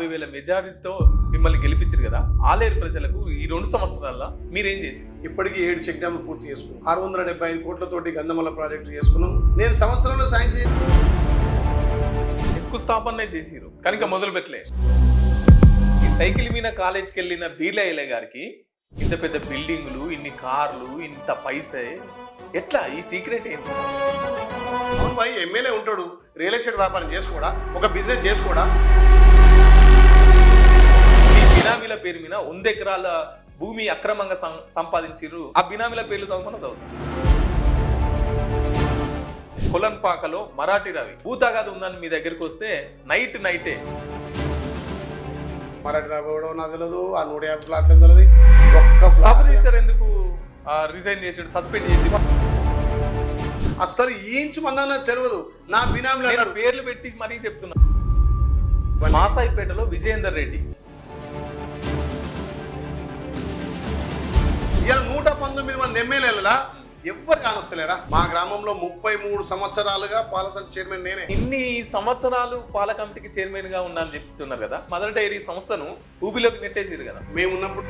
50,000 మెజారిటీతో మిమ్మల్ని గెలిపించారు కదా. ఆలేరు ప్రజలకు ఈ 2 సంవత్సరాల్లో మీరేం చేసి? ఇప్పటికీ 7 చెక్ డ్యామ్లు పూర్తి చేసుకున్నాం. 675 కోట్లతోటి గంధమల్ల ప్రాజెక్టు చేసుకున్నాం. నేను సంవత్సరంలో శాంక్షన్ శంకుస్థాపనే చేసిరు కానీ ఇంకా మొదలు పెట్టలే. ఈ సైకిల్ మీద కాలేజ్కి వెళ్ళిన బీర్లయ్య గారికి ఇంత పెద్ద బిల్డింగులు, ఇన్ని కార్లు, ఇంత పైసే ఎట్లా? ఈ సీక్రెట్ ఏంటి? భాయ్ ఎమ్మెల్యే ఉంటాడు, రియల్ ఎస్టేట్ వ్యాపారం చేసుకోడా, ఒక బిజినెస్ చేసుకోడా? ఈ బినామీల పేరు మీద 100 ఎకరాల భూమి అక్రమంగా సంపాదించారు. ఆ బినామీల పేర్లు చదువుకున్న చదువుతారు. కొలన్పాకలో మరాఠీ రవి భూతాగాదు ఉందని మీ దగ్గరికి వస్తే నైటే మరాఠీ రాబోవడం నాకు తెలియదు. ఆ 150 ఫ్లాట్లు తెలియదు. ఒక్క సబ్ రిజిస్టర్ ఎందుకు రిజైన్ చేసాడు, సస్పెండ్ చేసి? అస్సలు ఈ ఇంచు మందన్న తెలియదు. నా బినామీల పేర్లు పెట్టి మరీ చెప్తున్నా. మాసాయిపేటలో విజయేందర్ రెడ్డి ఇవాళ 119 మంది ఎమ్మెల్యేల ఎవ్వరు కానొస్తలేరా? మా గ్రామంలో 33 సంవత్సరాలుగా పాలసంఘ చైర్మన్ నేనే. ఇన్ని సంవత్సరాలు పాల కమిటీకి చైర్మన్ గా ఉన్నానని చెప్తున్నారు కదా. మదర్ డైరీ సంస్థను ఊబిలోకి నెట్టేసారు కదా. మేము ఉన్నప్పుడు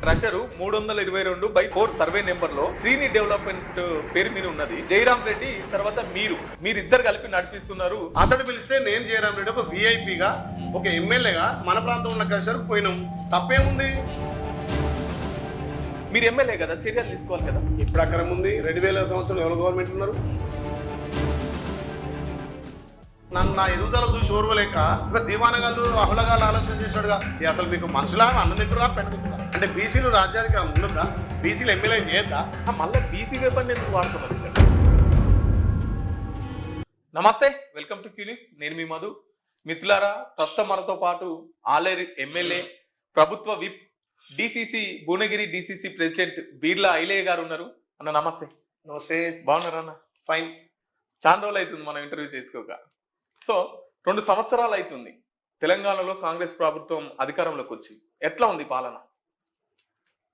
ట్రెషరు 322/4 సర్వే నెంబర్ లో శ్రీని డెవలప్మెంట్ పేరు మీద ఉన్నది. జయరాం రెడ్డి తర్వాత మీరిద్దరు కలిపి నడిపిస్తున్నారు. అతడు పిలిస్తే నేను జయరాం రెడ్డి ఒక విఐపిగా, ఒక ఎమ్మెల్యేగా మన ప్రాంతం ఉన్న ట్రెషర్ పోయినాం. తప్పేముంది? మీరు ఎమ్మెల్యే కదా, చర్యలు తీసుకోవాలి కదా. ఇప్పుడు అక్కడ ఉంది 2000 సంవత్సరం ఎవరు గవర్నమెంట్ ఉన్నారు? నన్ను నా ఎదుగుదల చూసి ఓర్వలేక ఒక దివానగాళ్ళు అహులగాళ్ళు ఆలోచన చేశాడుగా. అసలు మీకు మనుషులా, అన్నం తింటురా, పెద్ద తింటురా అంటే బీసీలు రాజ్యాధికారం ఉండదా? బీసీలు ఎమ్మెల్యే చేయద్దా? మళ్ళీ బీసీ వెపన్ ఎందుకు వాడుతున్నారు? నమస్తే, వెల్కమ్ టు క్యూనిస్. నేను మీ మధు. మిత్రులారా, ప్రస్తుతం మనతో పాటు ఆలేరు ఎమ్మెల్యే, ప్రభుత్వ whip, DCC Bhuvanagiri DCC president Beerla Ailaiah గారు ఉన్నారు. అన్న నమస్తే. నమస్తే. బాగున్నారా అన్న? ఫైన్. చాలా రోజులు అవుతుంది మనం ఇంటర్వ్యూ చేసుకోక. సో 2 సంవత్సరాలు అవుతుంది తెలంగాణలో కాంగ్రెస్ ప్రభుత్వం అధికారంలోకి వచ్చి. ఎట్లా ఉంది పాలన?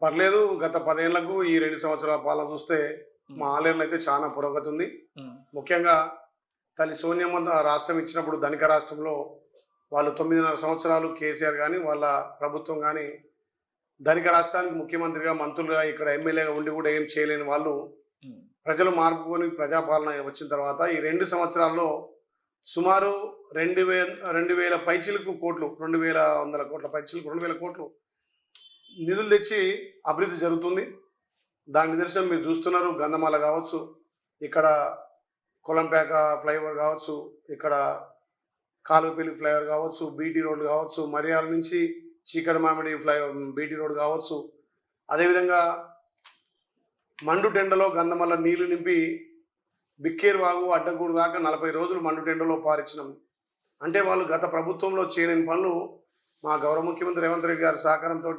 పర్లేదు. గత 10 ఏళ్లకు ఈ 2 సంవత్సరాల పాలన చూస్తే మా ఆలయంలో అయితే చాలా పురోగతి ఉంది. ముఖ్యంగా తల్లి సోనియమ్మ రాష్ట్రం ఇచ్చినప్పుడు ధనిక రాష్ట్రంలో వాళ్ళు 9.5 సంవత్సరాలు కేసీఆర్ కానీ వాళ్ళ ప్రభుత్వం కానీ ధనిక రాష్ట్రానికి ముఖ్యమంత్రిగా, మంత్రులుగా, ఇక్కడ ఎమ్మెల్యేగా ఉండి కూడా ఏం చేయలేని వాళ్ళు ప్రజలు మార్పుకొని ప్రజాపాలన వచ్చిన తర్వాత ఈ 2 సంవత్సరాల్లో సుమారు 2,000 పైచిలకు కోట్లు, 2,100 కోట్ల పైచిలకు 2,000 కోట్లు నిధులు తెచ్చి అభివృద్ధి జరుగుతుంది. దాని నిదర్శనం మీరు చూస్తున్నారు. గంధమాల కావచ్చు, ఇక్కడ కొలంపేక ఫ్లైఓవర్ కావచ్చు, ఇక్కడ కాలువపల్లి ఫ్లైఓవర్ కావచ్చు, బీటీ రోడ్లు కావచ్చు, మరియాల నుంచి చీకటి మామిడి బీటీ రోడ్ కావచ్చు. అదేవిధంగా మండుటెండలో గంధమల్ల నీళ్లు నింపి బిక్కేరు వాగు అడ్డగూడు దాకా 40 రోజులు మండుటెండలో పారించినాం. అంటే వాళ్ళు గత ప్రభుత్వంలో చేయలేని పనులు మా గౌరవ ముఖ్యమంత్రి రేవంత్ రెడ్డి గారి సహకారంతో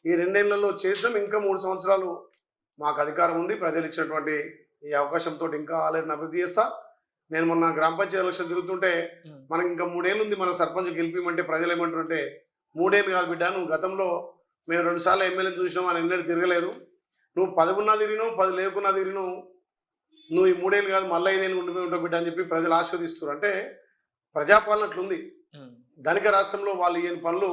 ఈ 2 ఏళ్లలో చేసినాం. ఇంకా 3 సంవత్సరాలు మాకు అధికారం ఉంది. ప్రజలు ఇచ్చినటువంటి ఈ అవకాశంతో ఇంకా ఆలయాన్ని అభివృద్ధి చేస్తా. నేను మొన్న గ్రామ పంచాయతీ ఎలక్షన్ తిరుగుతుంటే మనకి ఇంకా 3 ఏళ్ళు ఉంది మన సర్పంచ్ గెలిపిమంటే ప్రజలు ఏమంటారంటే 3 ఏళ్ళు కాదు బిడ్డ, నువ్వు గతంలో మేము 2 సార్లు ఎమ్మెల్యే చూసినాం, అని ఎన్నడూ తిరగలేదు. నువ్వు 10 ఉన్నా తిరిగినావు, 10 లేకున్నా తిరిగినావు, నువ్వు ఈ 3 ఏళ్ళు కాదు మళ్ళీ 5 ఏళ్ళు ఉండిపోయి ఉంటావు బిడ్డ అని చెప్పి ప్రజలు ఆస్వాదిస్తారు. అంటే ప్రజాపాలన అట్లుంది. ధనిక రాష్ట్రంలో వాళ్ళు ఏం పనులు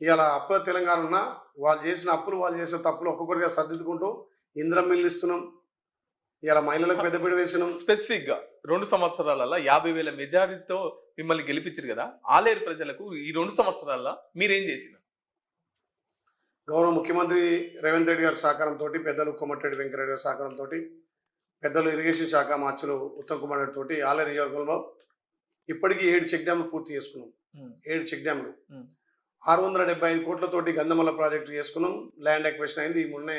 ఇవాళ అప్పుల తెలంగాణ ఉన్నా వాళ్ళు చేసిన అప్పులు, వాళ్ళు చేసిన తప్పులు ఒక్కొక్కరిగా సర్దిద్దుకుంటూ ఇంద్రం మిల్లు ఇస్తున్నాం. ఇలా మహిళలకు పెద్దపీట వేసినాం. స్పెసిఫిక్ గా 2 సంవత్సరాలలో 50,000 మెజారిటీతో మిమ్మల్ని గెలిపించారు కదా. ఆలేరు ప్రజలకు ఈ 2 సంవత్సరాల్లో మీరేం చేసినారు? గౌరవ ముఖ్యమంత్రి రేవంత్ రెడ్డి గారి సహకారంతో, పెద్దలు కోమటిరెడ్డి వెంకరెడ్డి గారి సహకారంతో, పెద్దలు ఇరిగేషన్ శాఖ మార్చులు ఉత్తమ్ కుమార్ రెడ్డి తోటి ఆలేరు నియోజకవర్గంలో ఇప్పటికీ 7 చెక్ డ్యామ్లు పూర్తి చేసుకున్నాం. 7 చెక్ డ్యామ్లు 675 కోట్లతోటి గంధమల్ల ప్రాజెక్టు చేసుకున్నాం. ల్యాండ్ అక్విజిషన్ అయింది. ఈ మొన్నే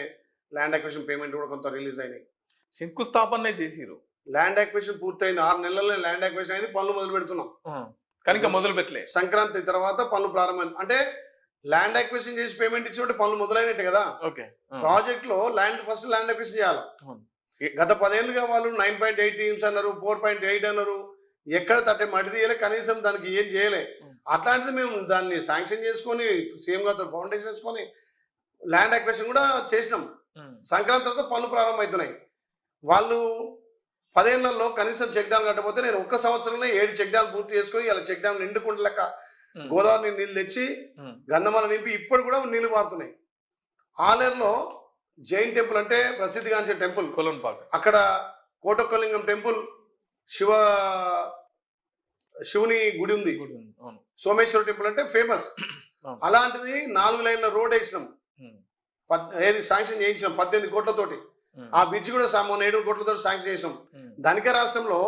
ల్యాండ్ అక్విజిషన్ పేమెంట్ కూడా కొంత రిలీజ్ అయినాయి. శంకుస్థాపనే చేసిరు. ల్యాండ్ అక్విజిషన్ పూర్తయింది. 6 నెలల్లో ల్యాండ్ అక్విజిషన్ అయింది. పనులు మొదలు పెడుతున్నాం. కానీ ఇంకా మొదలు పెట్టలే. సంక్రాంతి తర్వాత పనులు ప్రారంభం. అంటే ల్యాండ్ అక్విజిషన్ చేసి పేమెంట్ ఇచ్చినట్టు పనులు మొదలైనట్టు కదా. ప్రాజెక్ట్ లో ఫస్ట్ ల్యాండ్ అక్విజిషన్ చేయాలి. గత 10 ఏళ్ళుగా వాళ్ళు 9.8 టీమ్స్ అన్నారు, 4.8 అన్నారు. ఎక్కడ తట్టే మట్టి తీయలే, కనీసం దానికి ఏం చేయలే. అట్లాంటిది మేము దాన్ని శాంక్షన్ చేసుకొని సీఎం గారితో ఫౌండేషన్ చేసుకొని ల్యాండ్ అక్విజిషన్ కూడా చేసినాం. సంక్రాంతి తర్వాత పనులు ప్రారంభమవుతున్నాయి. వాళ్ళు 10 ఏళ్లలో కనీసం చెక్ డ్యామ్ కట్టకపోతే నేను 1 సంవత్సరంలో 7 చెక్ డ్యామ్ పూర్తి చేసుకొని ఇలా చెక్ డ్యామ్ నిండుకుంట లెక్క గోదావరి నీళ్ళు తెచ్చి గంధమాల నింపి ఇప్పుడు కూడా నీళ్లు పారుతున్నాయి. ఆలేరులో జైన్ టెంపుల్ అంటే ప్రసిద్ధిగాంచిన టెంపుల్ కొలన్పాక, అక్కడ కోటొక్కలింగం టెంపుల్, శివుని గుడి ఉంది, సోమేశ్వర టెంపుల్ అంటే ఫేమస్. అలాంటిది 4 లైన్ల రోడ్ వేసినాం, ఏది శాంక్షన్ చేయించినాం 18 కోట్లతోటి. ఆ బ్రిడ్జ్ కూడా 7 కోట్లతో శాంక్షన్ చేసినాం. ధనిక రాష్ట్రంలో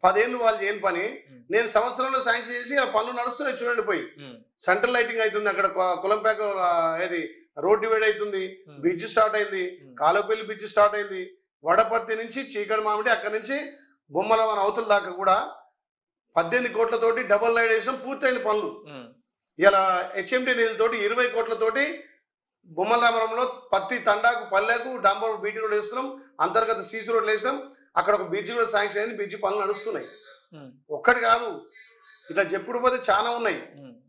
10 ఏళ్ళు వాళ్ళు చేయని పని నేను సంవత్సరంలో శాంక్షన్ చేసి ఆ పనులు నడుస్తున్నాయి చూడండి. పోయి సెంట్రల్ లైటింగ్ అవుతుంది, అక్కడ కులంపేక ఏది రోడ్ డివైడ్ అవుతుంది, బ్రిడ్జ్ స్టార్ట్ అయింది, కాలువపల్లి బ్రిడ్జ్ స్టార్ట్ అయింది, వడపర్తి నుంచి చీకటి మామిడి అక్కడి నుంచి బొమ్మలవన అవతల దాకా కూడా 18 కోట్లతోటి డబల్ లైట్ వేసాం, పూర్తయింది పనులు. ఇలా హెచ్ఎండి నిధులతోటి 20 కోట్లతోటి బొమ్మల రామరంలో పత్తి తండాకు పల్లెకు డాంబర్ బీటీ రోడ్ వేస్తున్నాం, అంతర్గత సీసీ రోడ్లు వేసినాం. అక్కడ ఒక బ్రిడ్జ్ కూడా శాంక్షన్ అయింది, బ్రిడ్జ్ పనులు నడుస్తున్నాయి. ఒక్కటి కాదు, ఇట్లా చెప్పుడు పోతే చాలా ఉన్నాయి.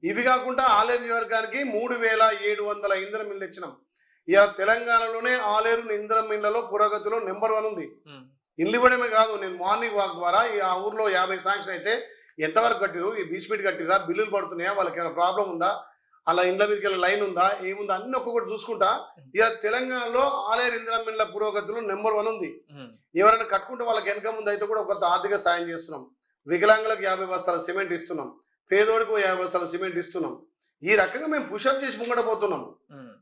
ఇవి కాకుండా ఆలేరు నియోజకవర్గానికి 3700 ఇంధనం మిల్లు తెచ్చినాం. ఇలా తెలంగాణలోనే ఆలేరు ఇంధనం మిల్లలో పురోగతిలో నెంబర్ 1 ఉంది. ఇల్లు ఇవ్వడమే కాదు, నేను మార్నింగ్ వాక్ ద్వారా ఆ ఊర్లో 50 శాంక్షన్ అయితే ఎంతవరకు కట్టిరు, ఈ బీస్పీట్ కట్టిరా, బిల్లులు పడుతున్నాయా, వాళ్ళకి ఏమైనా ప్రాబ్లం ఉందా, అలా ఇండ్ల మీదకి వెళ్ళే లైన్ ఉందా, ఏముందా అన్ని ఒక్కొక్కటి చూసుకుంటా. ఇలా తెలంగాణలో ఆలేరు ఇంధనం మిల్ల పురోగతిలో నెంబర్ 1 ఉంది. ఎవరైనా కట్టుకుంటే వాళ్ళకి వెనక ముందు అయితే కూడా ఒక ఆర్థిక సాయం చేస్తున్నాం. వికలాంగులకు 50 బస్తాల సిమెంట్ ఇస్తున్నాం, పేదోడికి 50 బస్తాల సిమెంట్ ఇస్తున్నాం. ఈ రకంగా మేము పుషప్ చేసి ముంగట పోతున్నాం.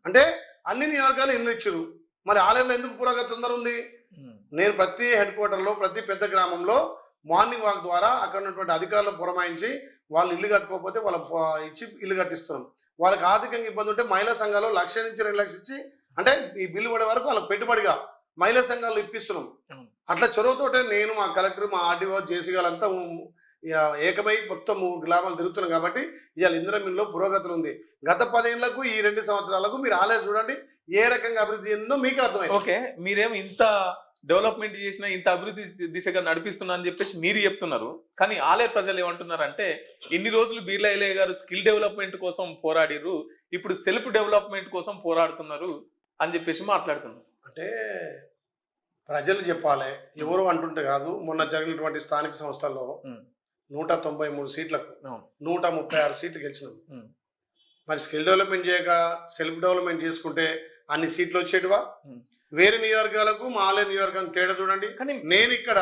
అంటే అన్ని నియోజకాలు ఇల్లు ఇచ్చారు, మరి ఆలయంలో ఎందుకు పురోగతి తొందర ఉంది? నేను ప్రతి హెడ్ క్వార్టర్లో ప్రతి పెద్ద గ్రామంలో మార్నింగ్ వాక్ ద్వారా అక్కడ ఉన్నటువంటి అధికారులను పురమాయించి వాళ్ళు ఇల్లు కట్టుకోకపోతే వాళ్ళ ఇచ్చి ఇల్లు కట్టిస్తున్నాం. వాళ్ళకి ఆర్థికంగా ఇబ్బంది ఉంటే మహిళా సంఘాలు 1,00,000 నుంచి 2 లక్షలు ఇచ్చి, అంటే ఈ బిల్లు పడే వరకు వాళ్ళకి పెట్టుబడిగా మహిళా సంఘాలు ఇప్పిస్తున్నాం. అట్లా చొరవతోటే నేను, మా కలెక్టర్, మా ఆర్డీఓ, జేసీ గారంతా ఏకమై మొత్తం గ్రామాలు తిరుగుతున్నాం. కాబట్టి ఇవాళ ఇంధనం మిల్లో పురోగతులు ఉంది. గత 10 ఏళ్లకు ఈ 2 సంవత్సరాలకు మీరు ఆలేరు చూడండి ఏ రకంగా అభివృద్ధి చెందిందో మీకు అర్థమైంది. ఓకే, మీరేమో ఇంత డెవలప్మెంట్ చేసినా, ఇంత అభివృద్ధి దిశగా నడిపిస్తున్నా అని చెప్పేసి మీరు చెప్తున్నారు. కానీ ఆలేరు ప్రజలు ఏమంటున్నారు అంటే, ఇన్ని రోజులు బీర్లా ఐలయ్య గారు స్కిల్ డెవలప్మెంట్ కోసం పోరాడిరు, ఇప్పుడు సెల్ఫ్ డెవలప్మెంట్ కోసం పోరాడుతున్నారు అని చెప్పేసి మాట్లాడుతున్నారు. అంటే ప్రజలు చెప్పాలి, ఎవరు అంటుంటే కాదు. మొన్న జరిగినటువంటి స్థానిక సంస్థల్లో 193 సీట్లకు 136 సీట్లు గెలిచినాం. మరి స్కిల్ డెవలప్మెంట్ చేయక సెల్ఫ్ డెవలప్మెంట్ చేసుకుంటే అన్ని సీట్లు వచ్చేటివా? వేరే నియోజకవర్గాలకు మా ఆలయ నియోజకవర్గం తేడా చూడండి. కానీ నేను ఇక్కడ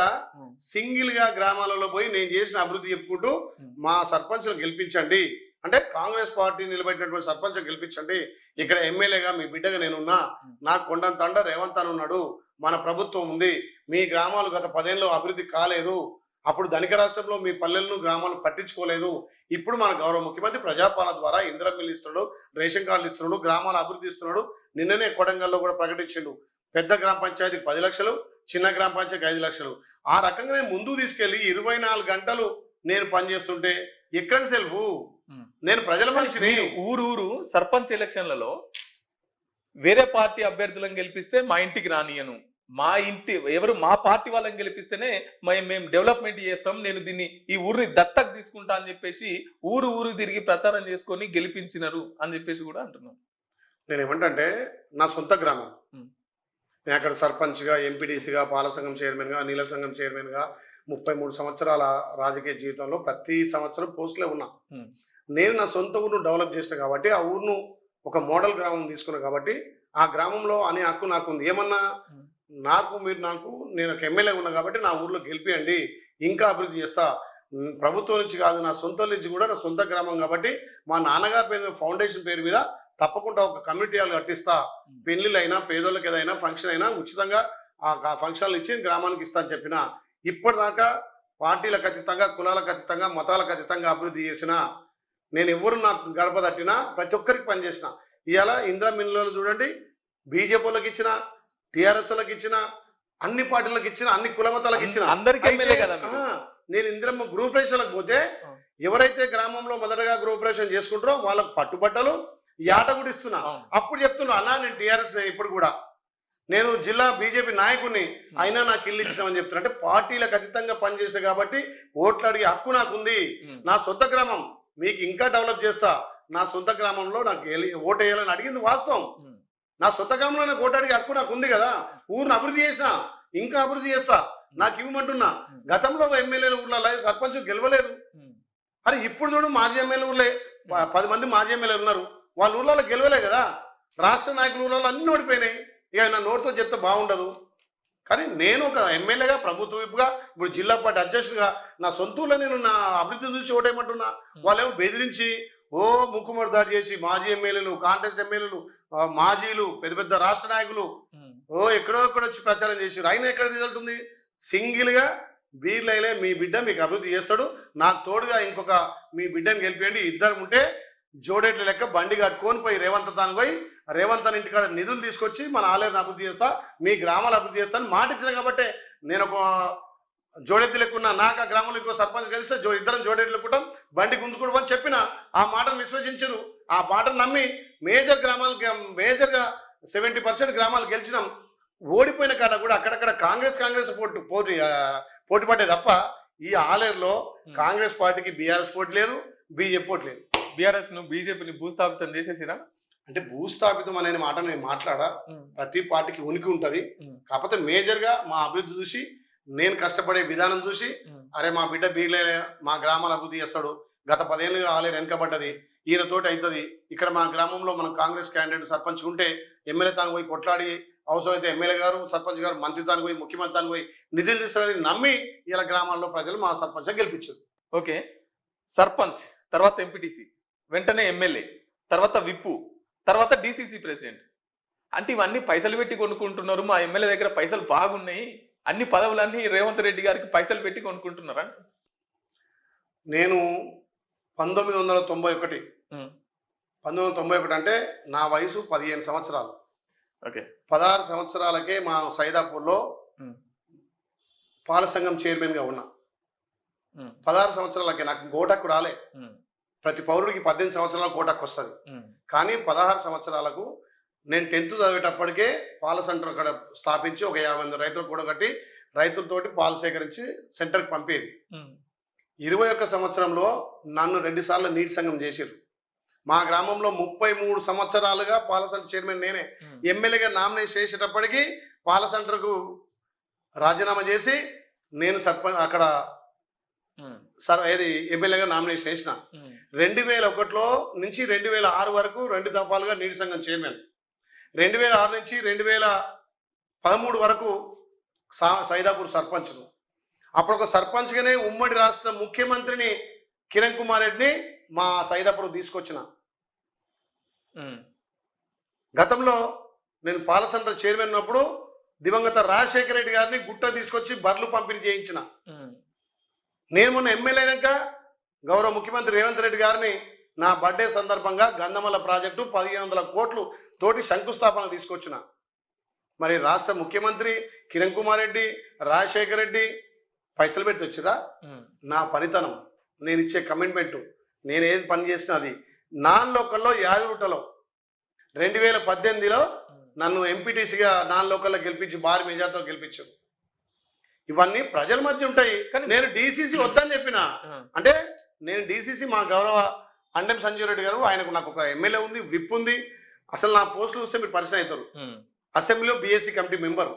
సింగిల్ గా గ్రామాలలో పోయి నేను చేసిన అభివృద్ధి చెప్పుకుంటూ మా సర్పంచ్లు గెలిపించండి అంటే, కాంగ్రెస్ పార్టీ నిలబెట్టినటువంటి సర్పంచ్ గెలిపించండి, ఇక్కడ ఎమ్మెల్యేగా మీ బిడ్డగా నేనున్నా, నాకు కొండంత అండ రేవంత్ అని ఉన్నాడు, మన ప్రభుత్వం ఉంది, మీ గ్రామాలు గత 10 ఏళ్ళు అభివృద్ధి కాలేదు, అప్పుడు ధనిక రాష్ట్రంలో మీ పల్లెలను గ్రామాలను పట్టించుకోలేదు, ఇప్పుడు మన గౌరవ ముఖ్యమంత్రి ప్రజాపాలన ద్వారా ఇందిరా మిల్లు ఇస్తున్నాడు, రేషన్ కార్డులు ఇస్తున్నాడు, గ్రామాల అభివృద్ధి ఇస్తున్నాడు. నిన్ననే కొడంగల్లో కూడా ప్రకటించిండు, పెద్ద గ్రామ పంచాయతీకి 10 లక్షలు, చిన్న గ్రామ పంచాయతీకి 5 లక్షలు. ఆ రకంగా నేను ముందుకు తీసుకెళ్లి 24 గంటలు నేను పనిచేస్తుంటే ఎక్కడ సెల్ఫ్? నేను ప్రజల మనిషిని. ఊరు సర్పంచ్ ఎలక్షన్లలో వేరే పార్టీ అభ్యర్థులను గెలిపిస్తే మా ఇంటికి రానియను, మా పార్టీ వాళ్ళని గెలిపిస్తేనే మేము డెవలప్మెంట్ చేస్తాం, నేను దీన్ని ఈ ఊరిని దత్తకు తీసుకుంటా అని చెప్పేసి ఊరు తిరిగి ప్రచారం చేసుకొని గెలిపించినారు అని చెప్పేసి కూడా అంటున్నాను. నేను ఏమంటే, నా సొంత గ్రామం, నేను అక్కడ సర్పంచ్గా, ఎంపీడీసీగా, పాల సంఘం చైర్మన్గా, నీళ్ళ సంఘం చైర్మన్గా 33 సంవత్సరాల రాజకీయ జీవితంలో ప్రతి సంవత్సరం పోస్టులే ఉన్నా. నేను నా సొంత ఊరును డెవలప్ చేసిన కాబట్టి, ఆ ఊరును ఒక మోడల్ గ్రామం తీసుకున్నాను కాబట్టి, ఆ గ్రామంలో అనే హక్కు నాకు ఉంది. ఏమన్నా నేను ఒక ఎమ్మెల్యే ఉన్నా కాబట్టి నా ఊర్లో గెలిపియండి, ఇంకా అభివృద్ధి చేస్తా. ప్రభుత్వం నుంచి కాదు, నా సొంత నుంచి కూడా, నా సొంత గ్రామం కాబట్టి మా నాన్నగారి పేరు ఫౌండేషన్ పేరు మీద తప్పకుండా ఒక కమ్యూనిటీ హాల్ కట్టిస్తా. పెళ్లిళ్ళైనా, పేదోళ్ళకి ఏదైనా ఫంక్షన్ అయినా ఉచితంగా ఆ ఫంక్షన్లు ఇచ్చి గ్రామానికి ఇస్తా అని చెప్పిన. ఇప్పటిదాకా పార్టీలకు అతీతంగా, కులాలకు అతీతంగా, మతాలకు అతీతంగా అభివృద్ధి చేసిన నేను, ఎవరు నా గడప తట్టినా ప్రతి ఒక్కరికి పనిచేసిన. ఇవాళ ఇందిరా మిల్లులు చూడండి, బీజేపీలకు ఇచ్చిన, టీఆర్ఎస్ లకు ఇచ్చిన, అన్ని పార్టీలకు ఇచ్చిన, అన్ని కుల మతాలకు ఇచ్చిన. నేను ఇందిరమ్మ గృహప్రవేశాలకు పోతే ఎవరైతే గ్రామంలో మొదటగా గృహప్రవేశం చేసుకుంటారో వాళ్ళకు పట్టుబట్టలు, యాట కూడా ఇస్తున్నా. అప్పుడు చెప్తున్నా, అన్నా నేను టీఆర్ఎస్ ఇప్పుడు కూడా నేను జిల్లా బీజేపీ నాయకుడిని, అయినా నాకు ఇల్లు ఇచ్చినామని చెప్తున్నా. అంటే పార్టీలకు అతీతంగా పనిచేసిన కాబట్టి ఓట్లు అడిగే హక్కు నాకుంది. నా సొంత గ్రామం మీకు ఇంకా డెవలప్ చేస్తా, నా సొంత గ్రామంలో నాకు ఓటు వేయాలని అడిగింది వాస్తవం. నా సొంత గ్రామంలో నాకు ఓటు అడిగే హక్కు నాకు ఉంది కదా. ఊరిని అభివృద్ధి చేసిన, ఇంకా అభివృద్ధి చేస్తా, నాకు ఇవ్వమంటున్నా. గతంలో ఎమ్మెల్యేల ఊర్లలో సర్పంచ్ గెలవలేదు, అరే ఇప్పుడు చూడు మాజీ ఎమ్మెల్యే ఊర్లే 10 మంది మాజీ ఎమ్మెల్యేలు ఉన్నారు. వాళ్ళ ఊర్లలో గెలవలే కదా, రాష్ట్ర నాయకుల ఊర్లలో అన్ని ఓడిపోయినాయి. ఇక నా నోటితో చెప్తే బాగుండదు. కానీ నేను ఒక ఎమ్మెల్యేగా, ప్రభుత్వ విప్గా, ఇప్పుడు జిల్లా పార్టీ అధ్యక్షుడిగా నా సొంతూరులో నేను నా అభివృద్ధిని చూసి ఓటేయమంటున్నా. వాళ్ళేమో బెదిరించి ముక్కుమడి దాడి చేసి మాజీ ఎమ్మెల్యేలు, కాంగ్రెస్ ఎమ్మెల్యేలు, మాజీలు, పెద్ద పెద్ద రాష్ట్ర నాయకులు ఎక్కడో ఎక్కడ వచ్చి ప్రచారం చేసి ఆయన ఎక్కడ రిజల్ట్ ఉంది? సింగిల్గా బీర్లైలే మీ బిడ్డ మీకు అభివృద్ధి చేస్తాడు, నాకు తోడుగా ఇంకొక మీ బిడ్డని గెలిపియండి, ఇద్దరు ఉంటే జోడేట్ల లెక్క బండి కట్టుకొని పోయి రేవంత్ తాను పోయి రేవంత్ అని ఇంటికాడ నిధులు తీసుకొచ్చి మన ఆలయాన్ని అభివృద్ధి చేస్తా, మీ గ్రామాలు అభివృద్ధి చేస్తాను మాట ఇచ్చిన కాబట్టి నేను ఒక జోడెత్తి లెక్కున్నా. నాకు ఆ గ్రామంలో ఇంకో సర్పంచ్ కలిస్తే ఇద్దరం జోడెత్తి లెక్కుంటాం, బండి గుంజుకోవడం అని చెప్పిన ఆ మాటను విశ్వసించరు. ఆ మాటను నమ్మి మేజర్గా 70% గ్రామాలు గెలిచినాం. ఓడిపోయిన కాడ కూడా అక్కడక్కడ కాంగ్రెస్ పోటీ పడ్డే తప్ప ఈ ఆలేరులో కాంగ్రెస్ పార్టీకి బీఆర్ఎస్ పోటీ లేదు, బీజేపీ పోటీ లేదు. బీఆర్ఎస్ ను బీజేపీని భూస్థాపితం చేసేసిరా? అంటే భూస్థాపితం అనే మాట నేను మాట్లాడా. ప్రతి పార్టీకి ఉనికి ఉంటది. కాకపోతే మేజర్గా మా అభివృద్ధి చూసి, నేను కష్టపడే విధానం చూసి, అరే మా బిడ్డ బీర్లే మా గ్రామాల అభివృద్ధి చేస్తాడు, గత 10 ఏళ్ళుగా ఆలేరు వెనకబడ్డది, ఈయనతోటి అవుతుంది, ఇక్కడ మా గ్రామంలో మనం కాంగ్రెస్ క్యాండిడేట్ సర్పంచ్ ఉంటే ఎమ్మెల్యే తాను పోయి కొట్లాడి, అవసరమైతే ఎమ్మెల్యే గారు, సర్పంచ్ గారు, మంత్రి తాను పోయి, ముఖ్యమంత్రి తాను పోయి నిధులు తీస్తారని నమ్మి ఇలా గ్రామాల్లో ప్రజలు మా సర్పంచ్ గెలిపించారు. ఓకే, సర్పంచ్ తర్వాత ఎంపీటీసీ, వెంటనే ఎమ్మెల్యే, తర్వాత విప్పు, తర్వాత డిసిసి ప్రెసిడెంట్. అంటే ఇవన్నీ పైసలు పెట్టి కొనుక్కుంటున్నారు. మా ఎమ్మెల్యే దగ్గర పైసలు బాగున్నాయి, అన్ని పదవులన్నీ రేవంత్ రెడ్డి గారికి పైసలు పెట్టి కొనుక్కుంటున్నారా? నేను 1991 అంటే నా వయసు 15 సంవత్సరాలు. ఓకే, 16 సంవత్సరాలకే మా సైదాపూర్లో పాల సంఘం చైర్మన్గా ఉన్నా. 16 సంవత్సరాలకే నాకు ఓటక్కు రాలే. ప్రతి పౌరుడికి 18 సంవత్సరాలకు ఓటక్కు వస్తుంది. కానీ 16 సంవత్సరాలకు నేను 10th చదివేటప్పటికే పాల సెంటర్ అక్కడ స్థాపించి ఒక 50 మంది రైతులు కూడగట్టి రైతులతోటి పాలు సేకరించి సెంటర్కి పంపేది. 21 సంవత్సరంలో నన్ను 2 సార్లు నీటి సంఘం చేసిర్రు. మా గ్రామంలో 33 సంవత్సరాలుగా పాల సెంటర్ చైర్మన్ నేనే. ఎమ్మెల్యేగా నామినేట్ చేసేటప్పటికి పాల సెంటర్కు రాజీనామా చేసి నేను అక్కడ ఎమ్మెల్యేగా నామినేషన్ చేసిన. 2001లో నుంచి 2006 వరకు 2 దఫాలుగా నీటి సంఘం చైర్మన్. 2006 నుంచి 2013 వరకు సైదాపూర్ సర్పంచ్ను. అప్పుడు ఒక సర్పంచ్గానే ఉమ్మడి రాష్ట్ర ముఖ్యమంత్రిని కిరణ్ కుమార్ రెడ్డిని మా సైదాపూర్ తీసుకొచ్చిన. గతంలో నేను పాల సెంటర్ చైర్మన్ ఉన్నప్పుడు దివంగత రాజశేఖర రెడ్డి గారిని గుట్ట తీసుకొచ్చి బర్లు పంపిణీ చేయించిన. నేను మొన్న ఎమ్మెల్యే అయినాక గౌరవ ముఖ్యమంత్రి రేవంత్ రెడ్డి గారిని నా బర్త్డే సందర్భంగా గంధమల్ల ప్రాజెక్టు 1500 కోట్లు తోటి శంకుస్థాపన తీసుకొచ్చిన. మరి రాష్ట్ర ముఖ్యమంత్రి కిరణ్ కుమార్ రెడ్డి, రాజశేఖర రెడ్డి పైసలు పెట్టి వచ్చిరా? నా పనితనం, నేను ఇచ్చే కమిట్మెంటు, నేను ఏది పని చేసినా అది. నాన్ లోకల్లో యాదగుట్టలో 2018లో నన్ను ఎంపీటీసీగా నాన్ లోకల్లో గెలిపించి భారీ మెజార్టీతో గెలిపించారు. ఇవన్నీ ప్రజల మధ్య ఉంటాయి. నేను డీసీసీ వద్దని చెప్పిన, అంటే నేను డీసీసీ మా గౌరవ అండెం సంజయ్ రెడ్డి గారు, ఆయనకు నాకు ఒక ఎమ్మెల్యే ఉంది, విప్ ఉంది. అసలు నా పోస్టులు చూస్తే మీరు పరిచయం అవుతారు. అసెంబ్లీలో BSc committee member,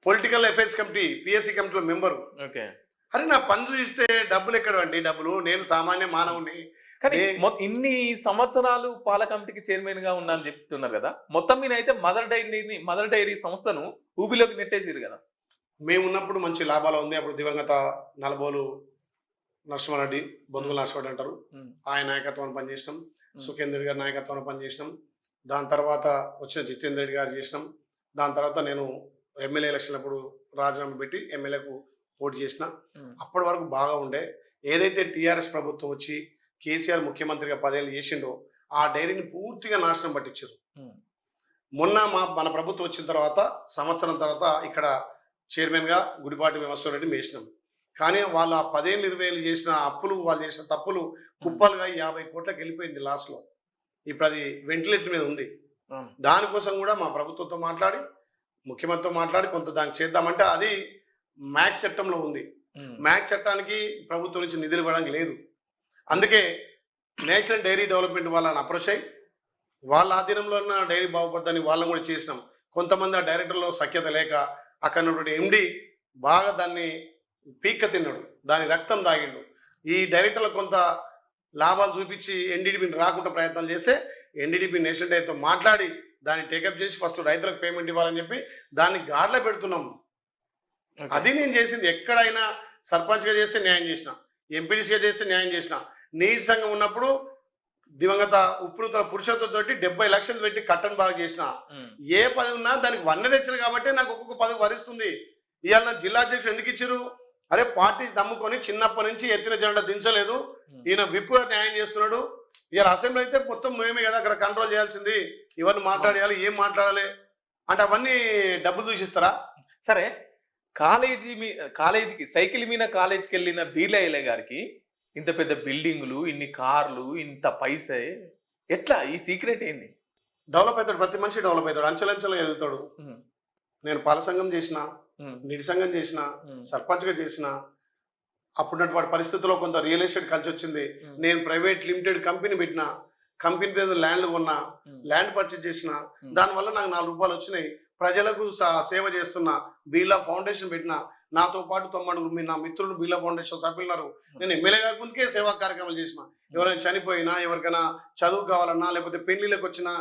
political affairs committee PSC కమిటీలో మెంబరు. అరే నా పని చూస్తే డబ్బులు ఎక్కడ అండి? డబ్బులు, నేను సామాన్య మానవుని. కానీ ఇన్ని సంవత్సరాలు పాల కమిటీకి చైర్మన్ గా ఉన్నా అని చెప్తున్నారు కదా, మొత్తం మీద అయితే మదర్ డైరీ సంస్థను ఊబిలోకి నెట్టేసారు కదా. మేము ఉన్నప్పుడు మంచి లాభాలు ఉంది. అప్పుడు దివంగత నలబోలు నరసింహారెడ్డి, బొందుగుల నరసింహారెడ్డి అంటారు, ఆయన నాయకత్వాన్ని పనిచేసినాం. సుఖేందర్ గారి నాయకత్వాన్ని పనిచేసినాం. దాని తర్వాత వచ్చిన జితేందర్ రెడ్డి గారు చేసినాం. దాని తర్వాత నేను ఎమ్మెల్యే ఎలక్షన్ అప్పుడు రాజీనామా పెట్టి ఎమ్మెల్యేకు పోటీ చేసిన. అప్పటి వరకు బాగా ఉండే. ఏదైతే టీఆర్ఎస్ ప్రభుత్వం వచ్చి కేసీఆర్ ముఖ్యమంత్రిగా 10 ఏళ్ళు చేసిండో ఆ డైరీని పూర్తిగా నాశనం పట్టించారు. మొన్న మన ప్రభుత్వం వచ్చిన తర్వాత సంవత్సరం తర్వాత ఇక్కడ చైర్మన్గా గుడిపాటి విమర్శరెడ్డి వేసినాం. కానీ వాళ్ళు ఆ 10 ఏళ్ళు 20 ఏళ్ళు చేసిన అప్పులు, వాళ్ళు చేసిన తప్పులు కుప్పలుగా 50 కోట్లకు వెళ్ళిపోయింది లాస్ట్లో. ఇప్పుడు అది వెంటిలేటర్ మీద ఉంది. దానికోసం కూడా మా ప్రభుత్వంతో మాట్లాడి, ముఖ్యమంత్రితో మాట్లాడి కొంత దానికి చేద్దామంటే అది మ్యాక్స్ చట్టంలో ఉంది. మ్యాక్స్ చట్టానికి ప్రభుత్వం నుంచి నిధులు ఇవ్వడానికి లేదు. అందుకే నేషనల్ డైరీ డెవలప్మెంట్ వాళ్ళని అప్రోచ్ అయ్యి వాళ్ళ ఆధీనంలో ఉన్న డైరీ బాగుపడ్దని వాళ్ళని కూడా చేసినాం. కొంతమంది ఆ డైరెక్టర్లో సఖ్యత లేక అక్కడ ఉన్నటువంటి ఎండి బాగా దాన్ని పీక్క తిన్నాడు, దాని రక్తం తాగిండు. ఈ డైరెక్టర్లకు కొంత లాభాలు చూపించి ఎన్డీడీపీని రాకుండా ప్రయత్నం చేస్తే ఎన్డీడీపీ నేషనల్ డైరెక్టర్తో మాట్లాడి దాన్ని టేకప్ చేసి ఫస్ట్ రైతులకు పేమెంట్ ఇవ్వాలని చెప్పి దాన్ని గాడిలో పెడుతున్నాం. అది నేను చేసింది. ఎక్కడైనా సర్పంచ్గా చేస్తే న్యాయం చేసిన, ఎంపీడీసీగా చేస్తే న్యాయం చేసిన. నీటి సంఘం ఉన్నప్పుడు దివంగత ఉప్పునూతల పురుషోత్తం తోటి 70 లక్షలు పెట్టి కట్టను బాగా చేసిన. ఏ పదవి ఉన్నా దానికి వన్నె తెచ్చిన కాబట్టి నాకు ఒక్కొక్క పదవి వరిస్తుంది. ఇవాళ జిల్లా అధ్యక్షుడు ఎందుకు ఇచ్చారు? అరే పార్టీ నమ్ముకొని చిన్నప్పటి నుంచి ఎత్తిన జెండా దించలేదు, ఈయన విప్పుగా న్యాయం చేస్తున్నాడు. ఇవాళ అసెంబ్లీ అయితే మొత్తం మేమే కదా అక్కడ కంట్రోల్ చేయాల్సింది, ఇవన్నీ మాట్లాడేయాలి, ఏం మాట్లాడాలి అంటే అవన్నీ డబ్బులు చూసిస్తారా? సరే, కాలేజీకి సైకిల్ మీద కాలేజీకి వెళ్ళిన బీర్లా ఐలయ్య గారికి ఇంత పెద్ద బిల్డింగులు, ఇన్ని కార్లు, ఇంత పైసే, ఎట్లా? ఈ సీక్రెట్ ఏంది? డెవలప్ అవుతాడు, ప్రతి మనిషి డెవలప్ అవుతాడు, అంచెలంచెలుగా ఎదుగుతాడు. నేను పాల సంఘం చేసిన, నీటి సంఘం చేసిన, సర్పంచ్గా చేసిన. అప్పుడున్నటువంటి పరిస్థితుల్లో కొంత రియల్ ఎస్టేట్ కలిసి వచ్చింది. నేను ప్రైవేట్ లిమిటెడ్ కంపెనీ పెట్టిన, కంపెనీ పేరు ల్యాండ్లు కొన్నా, ల్యాండ్ పర్చేజ్ చేసిన. దానివల్ల నాకు 4 రూపాయలు వచ్చినాయి. ప్రజలకు సేవ చేస్తున్న, బీర్లా ఫౌండేషన్ పెట్టిన. నాతో పాటు 90 నా మిత్రులు బీర్లా ఫౌండేషన్ సభ్యులున్నారు. నేను ఎమ్మెల్యే కాకముందుకే సేవా కార్యక్రమాలు చేసిన. ఎవరైనా చనిపోయినా, ఎవరికైనా చదువు కావాలన్నా, లేకపోతే పెళ్లిళ్ళకి వచ్చినా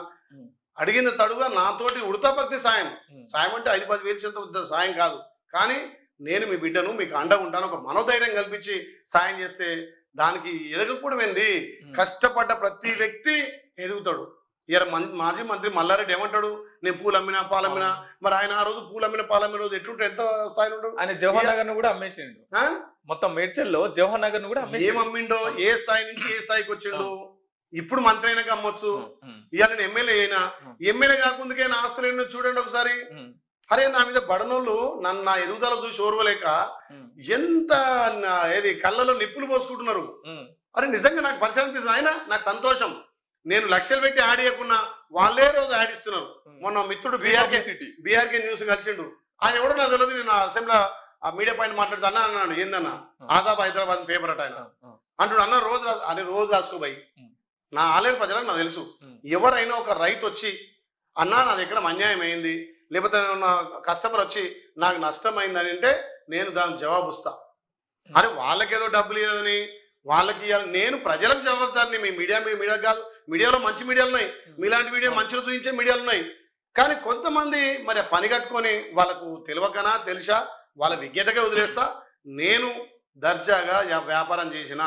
అడిగిన తడుగా నాతోటి ఉడతాపక్తి సాయం అంటే 5-10 వేలు చెంత సాయం కాదు, కానీ నేను మీ బిడ్డను, మీకు అండగా ఉంటాను, ఒక మనోధైర్యం కల్పించి సాయం చేస్తే దానికి ఎదగకపోవడం ఏంది? కష్టపడ్డ ప్రతి వ్యక్తి ఎదుగుతాడు. ఇయర్ మాజీ మంత్రి మల్లారెడ్డి ఏమంటాడు? నేను పూలు అమ్మినా పాలమ్మినా. మరి ఆయన ఆ రోజు పూలు అమ్మిన పాలమ్మిన రోజు ఎట్లుంటే ఎంత స్థాయిలో ఉంటాడు? ఆయన జవహర్ నగర్ ను కూడా అమ్మేసిండు. మొత్తం మేడ్చల్లో జవహర్ నగర్ ను కూడా ఏం అమ్మిండో, ఏ స్థాయి నుంచి ఏ స్థాయికి వచ్చిండు. ఇప్పుడు మంత్రి అయినాక అమ్మొచ్చు. ఇవాళ నేను ఎమ్మెల్యే అయినా, ఎమ్మెల్యే కాకుందుకే నా ఆస్తులు ఏంటో చూడండి ఒకసారి. అరే నా మీద బడనోళ్ళు నన్ను నా ఎదుగుదల చూసి ఓర్వలేక ఎంత ఏది కళ్ళలో నిప్పులు పోసుకుంటున్నారు. అరే నిజంగా నాకు పరిచయం అనిపిస్తుంది. ఆయన నాకు సంతోషం. నేను లక్షలు పెట్టి ఆడియకున్నా వాళ్ళే రోజు ఆడిస్తున్నారు. మొన్న మిత్రుడు బీఆర్కే న్యూస్ కలిసిండు. ఆయన ఎవడో నాకు తెలియదు. నేను అసెంబ్లీ ఆ మీడియా పాయింట్ మాట్లాడుతా అన్నాడు. ఏందన్నా ఆదాబ్ హైదరాబాద్ పేపర్ అట ఆయన అంటుడు. అన్న రోజు రాసుకోబాయి. నా ఆలయ ప్రజలకు నాకు తెలుసు. ఎవరైనా ఒక రైతు వచ్చి అన్నా నా దగ్గర అన్యాయం అయింది, లేకపోతే నా కస్టమర్ వచ్చి నాకు నష్టం అయిందని అంటే నేను దానికి జవాబు ఇస్తా. అరే వాళ్ళకేదో డబ్బులు ఇవ్వదని వాళ్ళకి నేను ప్రజలకు జవాబుదారిని. మీ మీడియా కాదు, మీడియాలో మంచి మీడియాలు ఉన్నాయి, మీలాంటి మీడియా మంచిగా చూపించే మీడియాలు ఉన్నాయి. కానీ కొంతమంది మరి పని కట్టుకొని వాళ్ళకు తెలియకనా తెలిసా వాళ్ళ విజ్ఞతగా వదిలేస్తా. నేను దర్జాగా వ్యాపారం చేసిన,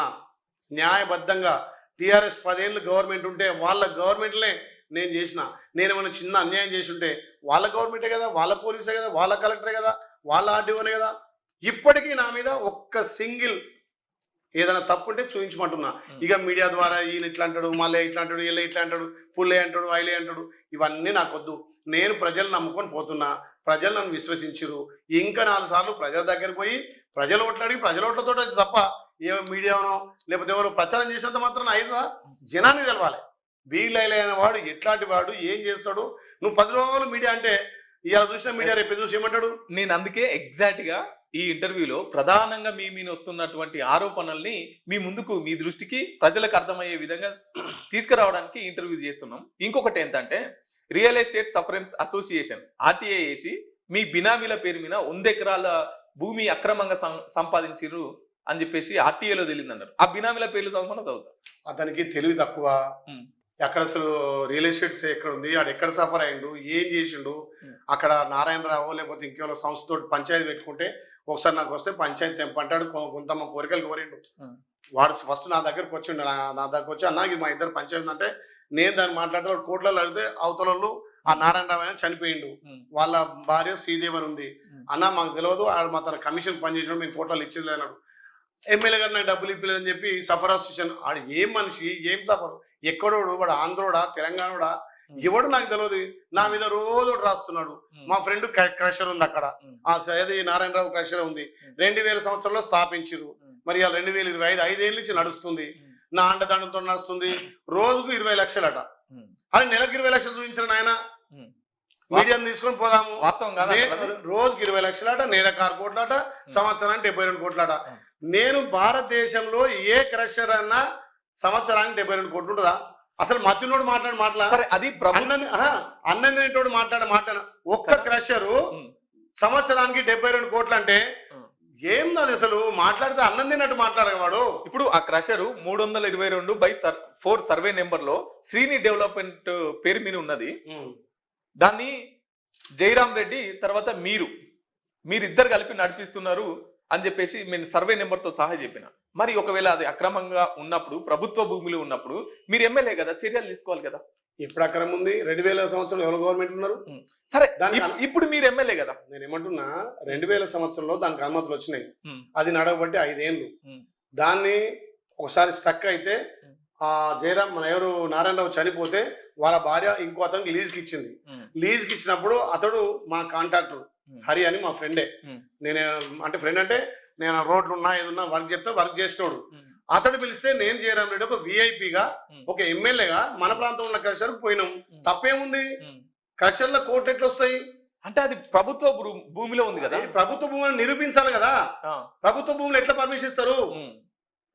న్యాయబద్ధంగా టీఆర్ఎస్ 10 ఏళ్ళు గవర్నమెంట్ ఉంటే వాళ్ళ గవర్నమెంట్లే నేను చేసిన. నేను ఏమైనా చిన్న అన్యాయం చేసి ఉంటే వాళ్ళ గవర్నమెంటే కదా, వాళ్ళ పోలీసే కదా, వాళ్ళ కలెక్టరే కదా, వాళ్ళ ఆర్డీఓనే కదా. ఇప్పటికీ నా మీద ఒక్క సింగిల్ ఏదైనా తప్పు ఉంటే చూపించమంటున్నా. ఇక మీడియా ద్వారా ఈయన ఇట్లా అంటాడు, మళ్ళీ ఇట్లా అంటాడు, వీళ్ళ ఇట్లా అంటాడు, పుల్లే అంటాడు, ఐలే అంటాడు, ఇవన్నీ నాకొద్దు. నేను ప్రజలు నమ్ముకొని పోతున్నా, ప్రజలు నన్ను విశ్వసించరు. ఇంకా 4 సార్లు ప్రజల దగ్గరికి పోయి ప్రజల ఓట్లు అడిగి ప్రజల ఓట్లతో తప్ప ఏ మీడియానో లేకపోతే ఎవరో ప్రచారం చేసినంత మాత్రం అయినా జనాన్ని తెలవాలి. బీర్లా ఐలయ్య అయిన వాడు ఎట్లాంటి వాడు, ఏం చేస్తాడు. నువ్వు 10 రోజులు మీడియా అంటే ఇలా చూసిన మీడియా రేపు చూసి ఏమంటాడు? నేను అందుకే ఎగ్జాక్ట్ గా ఈ ఇంటర్వ్యూలో ప్రధానంగా మీ మీద వస్తున్నటువంటి ఆరోపణల్ని మీ ముందుకు, మీ దృష్టికి, ప్రజలకు అర్థమయ్యే విధంగా తీసుకురావడానికి ఇంటర్వ్యూ చేస్తున్నాం. ఇంకొకటి ఏంటంటే రియల్ ఎస్టేట్ సఫరెన్స్ అసోసియేషన్ ఆర్టీఐ వేసి మీ బినామీల పేరు మీద 100 ఎకరాల భూమి అక్రమంగా సంపాదించారు అని చెప్పేసి ఆర్టీఐలో తెలియదన్నారు. ఆ బినామీల పేర్లు చదువుతా అతనికి తెలివి తక్కువ. అక్కడ అసలు రియల్ ఎస్టేట్స్ ఎక్కడ ఉంది, ఆడు ఎక్కడ సఫర్ అయ్యిండు, ఏం చేసిండు. అక్కడ నారాయణరావు లేకపోతే ఇంకేదో సంస్థతో పంచాయతీ పెట్టుకుంటే ఒకసారి నాకు వస్తే పంచాయతీ తెంపంటాడు. కొంతమంది కోరికలు కోరిండు. వాడు ఫస్ట్ నా దగ్గరకు వచ్చిండు. నా దగ్గరకు వచ్చి అన్నా ఇది మా ఇద్దరు పంచాయతీ అంటే నేను దాన్ని మాట్లాడితే వాడు కోట్లలో అడిగితే అవతలలో ఆ నారాయణరావు అయినా చనిపోయిండు. వాళ్ళ భార్య శ్రీదేవి అని ఉంది. అన్న మాకు తెలియదు, ఆడు మా తన కమిషన్ పనిచేసినాడు, మేము కోట్లలో ఇచ్చింది అన్నాడు. ఎమ్మెల్యే గారు నాకు డబ్బులు ఇప్పలేదని చెప్పి సఫర్ అసోసియేషన్ ఆడు ఏం మనిషి, ఏం సఫర్, ఎక్కడోడు, వాడు ఆంధ్రోడా తెలంగాణోడా ఎవడు నాకు తెలియదు. నా మీద రోజు రాస్తున్నాడు. మా ఫ్రెండ్ క్రషర్ ఉంది అక్కడ, అది నారాయణరావు క్రషర్ ఉంది. 2000 సంవత్సరంలో స్థాపించారు. మరి 2025 5 ఏళ్ళ నుంచి నడుస్తుంది. నా అండదండంతో నడుస్తుంది. రోజుకు 20 లక్షలట. అది నెలకు 20 లక్షలు చూపించిన ఆయన. మీడియాను తీసుకొని పోదాము. రోజుకి 20 లక్షలట, నెలకు 6 కోట్లట, సంవత్సరానికి 72 కోట్లట. నేను భారతదేశంలో ఏ క్రషర్ అన్నా సంవత్సరానికి 72 కోట్లు ఉంటుందా? అసలు మత్తునోడు మాట్లాడు అది అన్నందినోడు మాట్లాడ ఒక్క క్రషరు సంవత్సరానికి 72 కోట్లు అంటే ఏంది అసలు మాట్లాడితే అన్నం తిన్నట్టు మాట్లాడగవాడు. ఇప్పుడు ఆ క్రషర్ 322/4 సర్వే నెంబర్ లో శ్రీని డెవలప్మెంట్ పేరు మీద ఉన్నది. దాన్ని జయరాం రెడ్డి తర్వాత మీరిద్దరు కలిపి నడిపిస్తున్నారు అని చెప్పేసి నేను సర్వే నెంబర్ తో సహా చెప్పిన. మరి ఒకవేళ అది అక్రమంగా ఉన్నప్పుడు, ప్రభుత్వ భూములు ఉన్నప్పుడు మీరు ఎమ్మెల్యే కదా, చర్యలు తీసుకోవాలి కదా. ఎప్పుడు అక్రమం ఉంది? 2000 సంవత్సరంలో ఎవరు గవర్నమెంట్ ఉన్నారు? సరే, దానికి ఇప్పుడు మీరు ఎమ్మెల్యే కదా. నేను ఏమంటున్నా, 2000 సంవత్సరంలో దానికి అనుమతులు వచ్చినాయి. అది నడవబట్టి 5 ఏళ్ళు. దాన్ని ఒకసారి స్టక్ అయితే ఆ జయరాం మన ఎవరు నారాయణరావు చనిపోతే వాళ్ళ భార్య ఇంకో అతనికి లీజ్కి ఇచ్చింది. లీజ్కి ఇచ్చినప్పుడు అతడు మా కాంట్రాక్టర్ హరి అని మా ఫ్రెండే. నేను అంటే ఫ్రెండ్ అంటే నేను రోడ్లు ఉన్నా ఏదున్నా వర్క్ చెప్తే వర్క్ చేసేటోడు. అతడు పిలిస్తే నేను జయరాం రెడ్డి ఒక విఐపిగా ఒక ఎమ్మెల్యేగా మన ప్రాంతంలో ఉన్న క్రషర్కి పోయినాం. తప్పేముంది? క్రషర్ల కోర్టు ఎట్లా వస్తాయి అంటే అది ప్రభుత్వ భూమిలో ఉంది కదా. ప్రభుత్వ భూమిని నిరూపించాలి కదా. ప్రభుత్వ భూములు ఎట్లా పర్మిషన్ ఇస్తారు?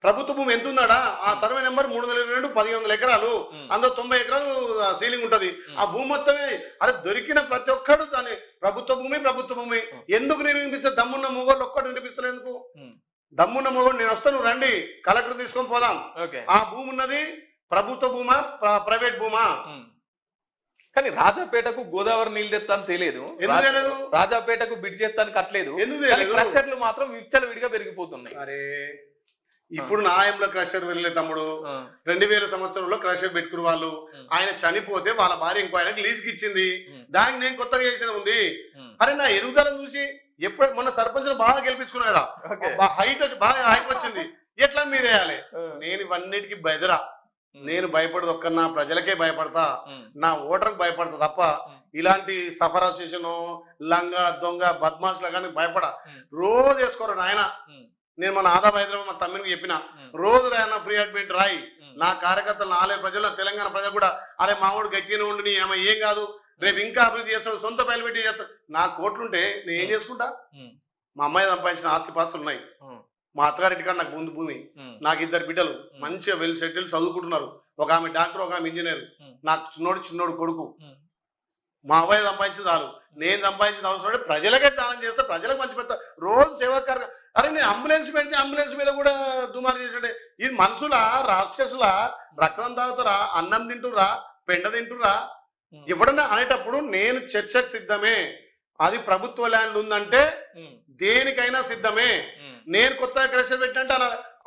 ప్రభుత్వ భూమి ఎంత ఉందాడా? ఆ సర్వే నెంబర్ 322 1100 ఎకరాలు, అందులో 90 ఎకరాలు సీలింగ్ ఉంటది. ఆ భూమి మొత్తమే అరే దొరికిన ప్రతి ఒక్కడు దాని ప్రభుత్వ భూమి ఎందుకు నిరూపించే? దమ్మున్న మొగోళ్ళు ఒక్కడు నిరూపిస్తారు ఎందుకు? దమ్మున్న మొగోడు నేను వస్తాను, రండి కలెక్టర్ తీసుకొని పోదాం. ఆ భూమి ఉన్నది ప్రభుత్వ భూమా ప్రైవేట్ భూమా? కానీ రాజాపేటకు గోదావరి నీళ్ళు తెస్తాను తెలియదు, రాజాపేటకు బిడ్ చేస్తాను కట్టలేదు. క్రషర్లు మాత్రం విచ్చలవిడిగా పెరిగిపోతున్నాయి. అరే ఇప్పుడు నాయంలో క్రషర్ వెళ్ళే తమ్ముడు 2000 సంవత్సరంలో క్రషర్ పెట్టుకుని వాళ్ళు ఆయన చనిపోతే వాళ్ళ భార్య ఇంకో ఆయనకి లీజ్కి ఇచ్చింది. దానికి నేను కొత్తగా చేసిన ఉంది. అరే నా ఎదుగుదలను చూసి ఎప్పుడు మొన్న సర్పంచ్ బాగా గెలిపించుకున్నా కదా, హైట్ వచ్చి బాగా హైట్ వచ్చింది. ఎట్లా మీరు వేయాలి? నేను ఇవన్నిటికి బెదరా. నేను భయపడదు, ఒక్క నా ప్రజలకే భయపడతా, నా ఓటర్కి భయపడతా తప్ప ఇలాంటి సఫర్ అసోసియేషన్ లంగా దొంగ బద్మాషులు కానీ భయపడ. రోజు వేసుకోరు నాయన. నేను మన ఆదాబ్ హైదరాబాద్ మా తమ్మినికి చెప్పిన, రోజు రాయన ఫ్రీ అడ్మిట్ రాయి. నా కార్యకర్తలు, నాలుగు ప్రజలు, తెలంగాణ ప్రజలు కూడా అరే మామూడు గట్టిగానే ఉండి నీ ఆమె ఏం కాదు, రేపు ఇంకా అభివృద్ధి చేస్తాడు, సొంత పైలు పెట్టి చేస్తాడు. నా కోట్లుంటే నేను ఏం చేసుకుంటా? మా అమ్మాయి సంపాదించిన ఆస్తి పాస్తులు ఉన్నాయి. మా అత్తగారింటి కాడ నాకు ముందు భూమి, నాకు 2 బిడ్డలు మంచిగా వెల్ సెటిల్ చదువుకుంటున్నారు. ఒక ఆమె డాక్టర్, ఒక ఆమె ఇంజనీర్. నాకు చిన్నోడు కొడుకు. మా అబ్బాయి సంపాదించి చాలు. నేను సంపాదించిన అవసరం ప్రజలకే దానం చేస్తా, ప్రజలకు మంచి పెడతా, రోజు సేవాకార. అరే నేను అంబులెన్స్ పెడితే అంబులెన్స్ మీద కూడా దుమారు చేసాడే. ఇది మనుషుల రాక్షసుల రక్తం తాగుతారా, అన్నం తింటురా, పెండ తింటురా? ఎవడన్నా అనేటప్పుడు నేను చర్చకు సిద్ధమే. అది ప్రభుత్వ ల్యాండ్ ఉందంటే దేనికైనా సిద్ధమే. నేను కొత్తగా క్రషర్ పెట్టంటే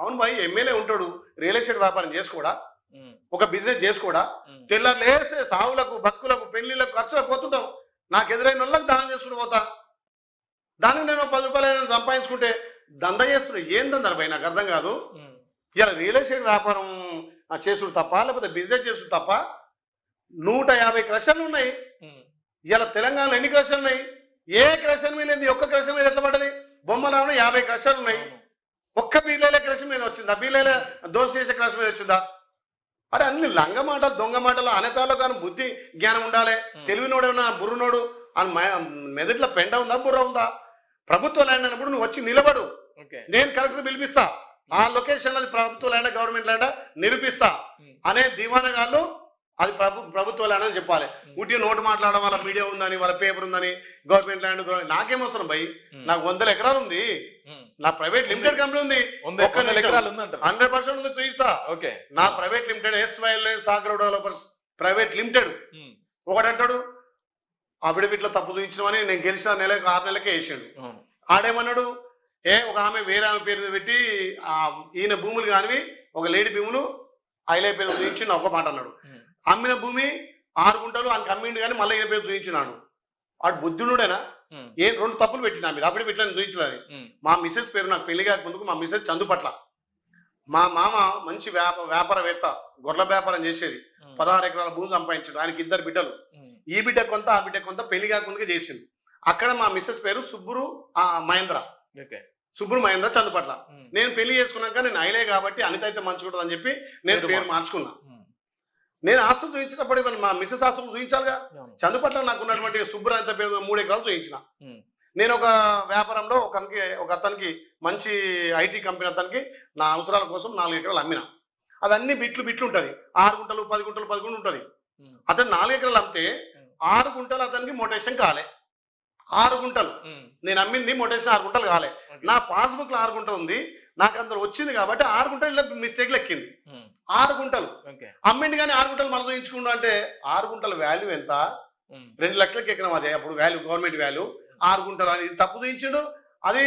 అవును భాయ్, ఎమ్మెల్యే ఉంటాడు, రియల్ ఎస్టేట్ వ్యాపారం చేసుకోడా, ఒక బిజినెస్ చేసుకోడా? తెల్లారు లేస్తే సావులకు, బతుకులకు, పెళ్లిళ్ళకు, ఖర్చులకు పోతుంటాం. నాకు ఎదురైన వాళ్ళకి దానం చేసుకుంటూ పోతా. దానికి నేను 10 రూపాయలు సంపాదించుకుంటే దంద చేస్తున్నా. ఏం దందరు భయ్ నాకు అర్థం కాదు. ఇలా రియల్ ఎస్టేట్ వ్యాపారం చేసుడు తప్ప, లేకపోతే బిజినెస్ చేసుడు తప్ప. 150 క్రషర్లు ఉన్నాయి. ఇలా తెలంగాణలో ఎన్ని క్రషర్లు ఉన్నాయి? ఏ క్రషర్ మీద లేదు, ఒక్క క్రషర్ మీద ఎట్లా పడ్డది? బొమ్మలో 50 క్రషర్లు ఉన్నాయి. ఒక్క బీర్లేల క్రషర్ మీద వచ్చిందా? బీర్లేల దోశ చేసే క్రషర్ మీద వచ్చిందా? అరే అన్ని లంగ మాటలు, దొంగ మాటలు అనేటాలో కానీ బుద్ధి జ్ఞానం ఉండాలి. తెలివినోడేమన్నా బుర్రునోడు అని మెదట్లో పెండ ఉందా, బుర్ర ఉందా? ప్రభుత్వ ల్యాండ్ అన్నప్పుడు నువ్వు వచ్చి నిలబడు. నేను కలెక్టర్ పిలిపిస్తా, ఆ లొకేషన్ అది ప్రభుత్వ ల్యాండ్ గవర్నమెంట్ ల్యాండ్ నిరూపిస్తా అనే దివానగాళ్ళు అది ప్రభుత్వ ల్యాండ్ అని చెప్పాలి. ఉట్టి నోటు మాట్లాడడం, వాళ్ళ మీడియా ఉందని, వాళ్ళ పేపర్ ఉందని, గవర్నమెంట్ ల్యాండ్. నాకేమవసరం భయ్? నాకు 100 ఎకరాలు ఉంది, నా ప్రైవేట్ లిమిటెడ్ కంపెనీ ఉంది, 100% ఉంది, చూయిస్తా. నా private limited SYL Sagar developers private limited. ఒకడంటాడు అఫిడవిట్లో తప్పు చూపించమని, నేను గెలిచిన 6 నెలలకే వేసాడు. ఆడేమన్నాడు, ఒక ఆమె వేరే ఆమె పేరు పెట్టి ఈయన భూములు కానివి ఒక లేడీ భూములు ఐలే పేరు చూపించి ఒక మాట అన్నాడు. అమ్మిన భూమి 6 గుంటలు ఆయనకి అమ్మిండు కానీ మళ్ళీ ఈయన పేరు చూపించినాడు. వాడు బుద్ధునుడేనా? 2 తప్పులు పెట్టినా మీరు అఫిడవిట్లో చూపించలేదు. మా మిస్సెస్ పేరు నాకు పెళ్లి కాక ముందుకు మా మిస్సెస్ చందుపట్ల. మా మామ మంచి వ్యాపారవేత్త, గొర్రెల వ్యాపారం చేసేది, 16 ఎకరాల భూమి సంపాదించాడు. ఆయనకి 2 బిడ్డలు. ఈ బిడ్డ కొంత, ఆ బిడ్డ కొంత పెళ్లి కాకముందుగా చేసింది. అక్కడ మా మిస్సెస్ పేరు సుబ్బురు మహేంద్ర చందుపట్ల. నేను పెళ్లి చేసుకున్నాక నేను ఐలే కాబట్టి అనిత అయితే మంచుకుంటుంది అని చెప్పి నేను పేరు మార్చుకున్నా. నేను ఆస్తులు చూపించినప్పుడు మా మిస్సెస్ ఆస్తులు చూపించాలిగా. చందుపట్ల నాకు ఉన్నటువంటి సుబ్బురు అనిత పేరు 3 ఎకరాలు చూపించిన. నేను ఒక వ్యాపారంలో ఒక అతనికి మంచి ఐటీ కంపెనీ అతనికి నా అవసరాల కోసం 4 ఎకరాలు అమ్మిన. అదన్నీ బిట్లు ఉంటుంది. 6 గుంటలు 10 గుంటలు 10 గుంటలు ఉంటుంది. అతను 4 ఎకరాలు అమ్మితే 6 గుంటలు అతనికి మోటేషన్ కాలే. 6 గుంటలు నేను అమ్మింది మొటేషన్ 6 గుంటలు కాలే. నా పాస్బుక్ లో 6 గుంటలు ఉంది, నాకు అందులో వచ్చింది కాబట్టి 6 గుంటలు ఇలా మిస్టేక్ లెక్కింది. 6 గుంటలు అమ్మింది కానీ 6 గుంటలు మనం చూయించుకున్నా అంటే 6 గుంటల వాల్యూ ఎంత? 2 లక్షలకి ఎకరం. అదే అప్పుడు వాల్యూ, గవర్నమెంట్ వాల్యూ 6 గుంటలు అని తప్పు చూయించాడు. అది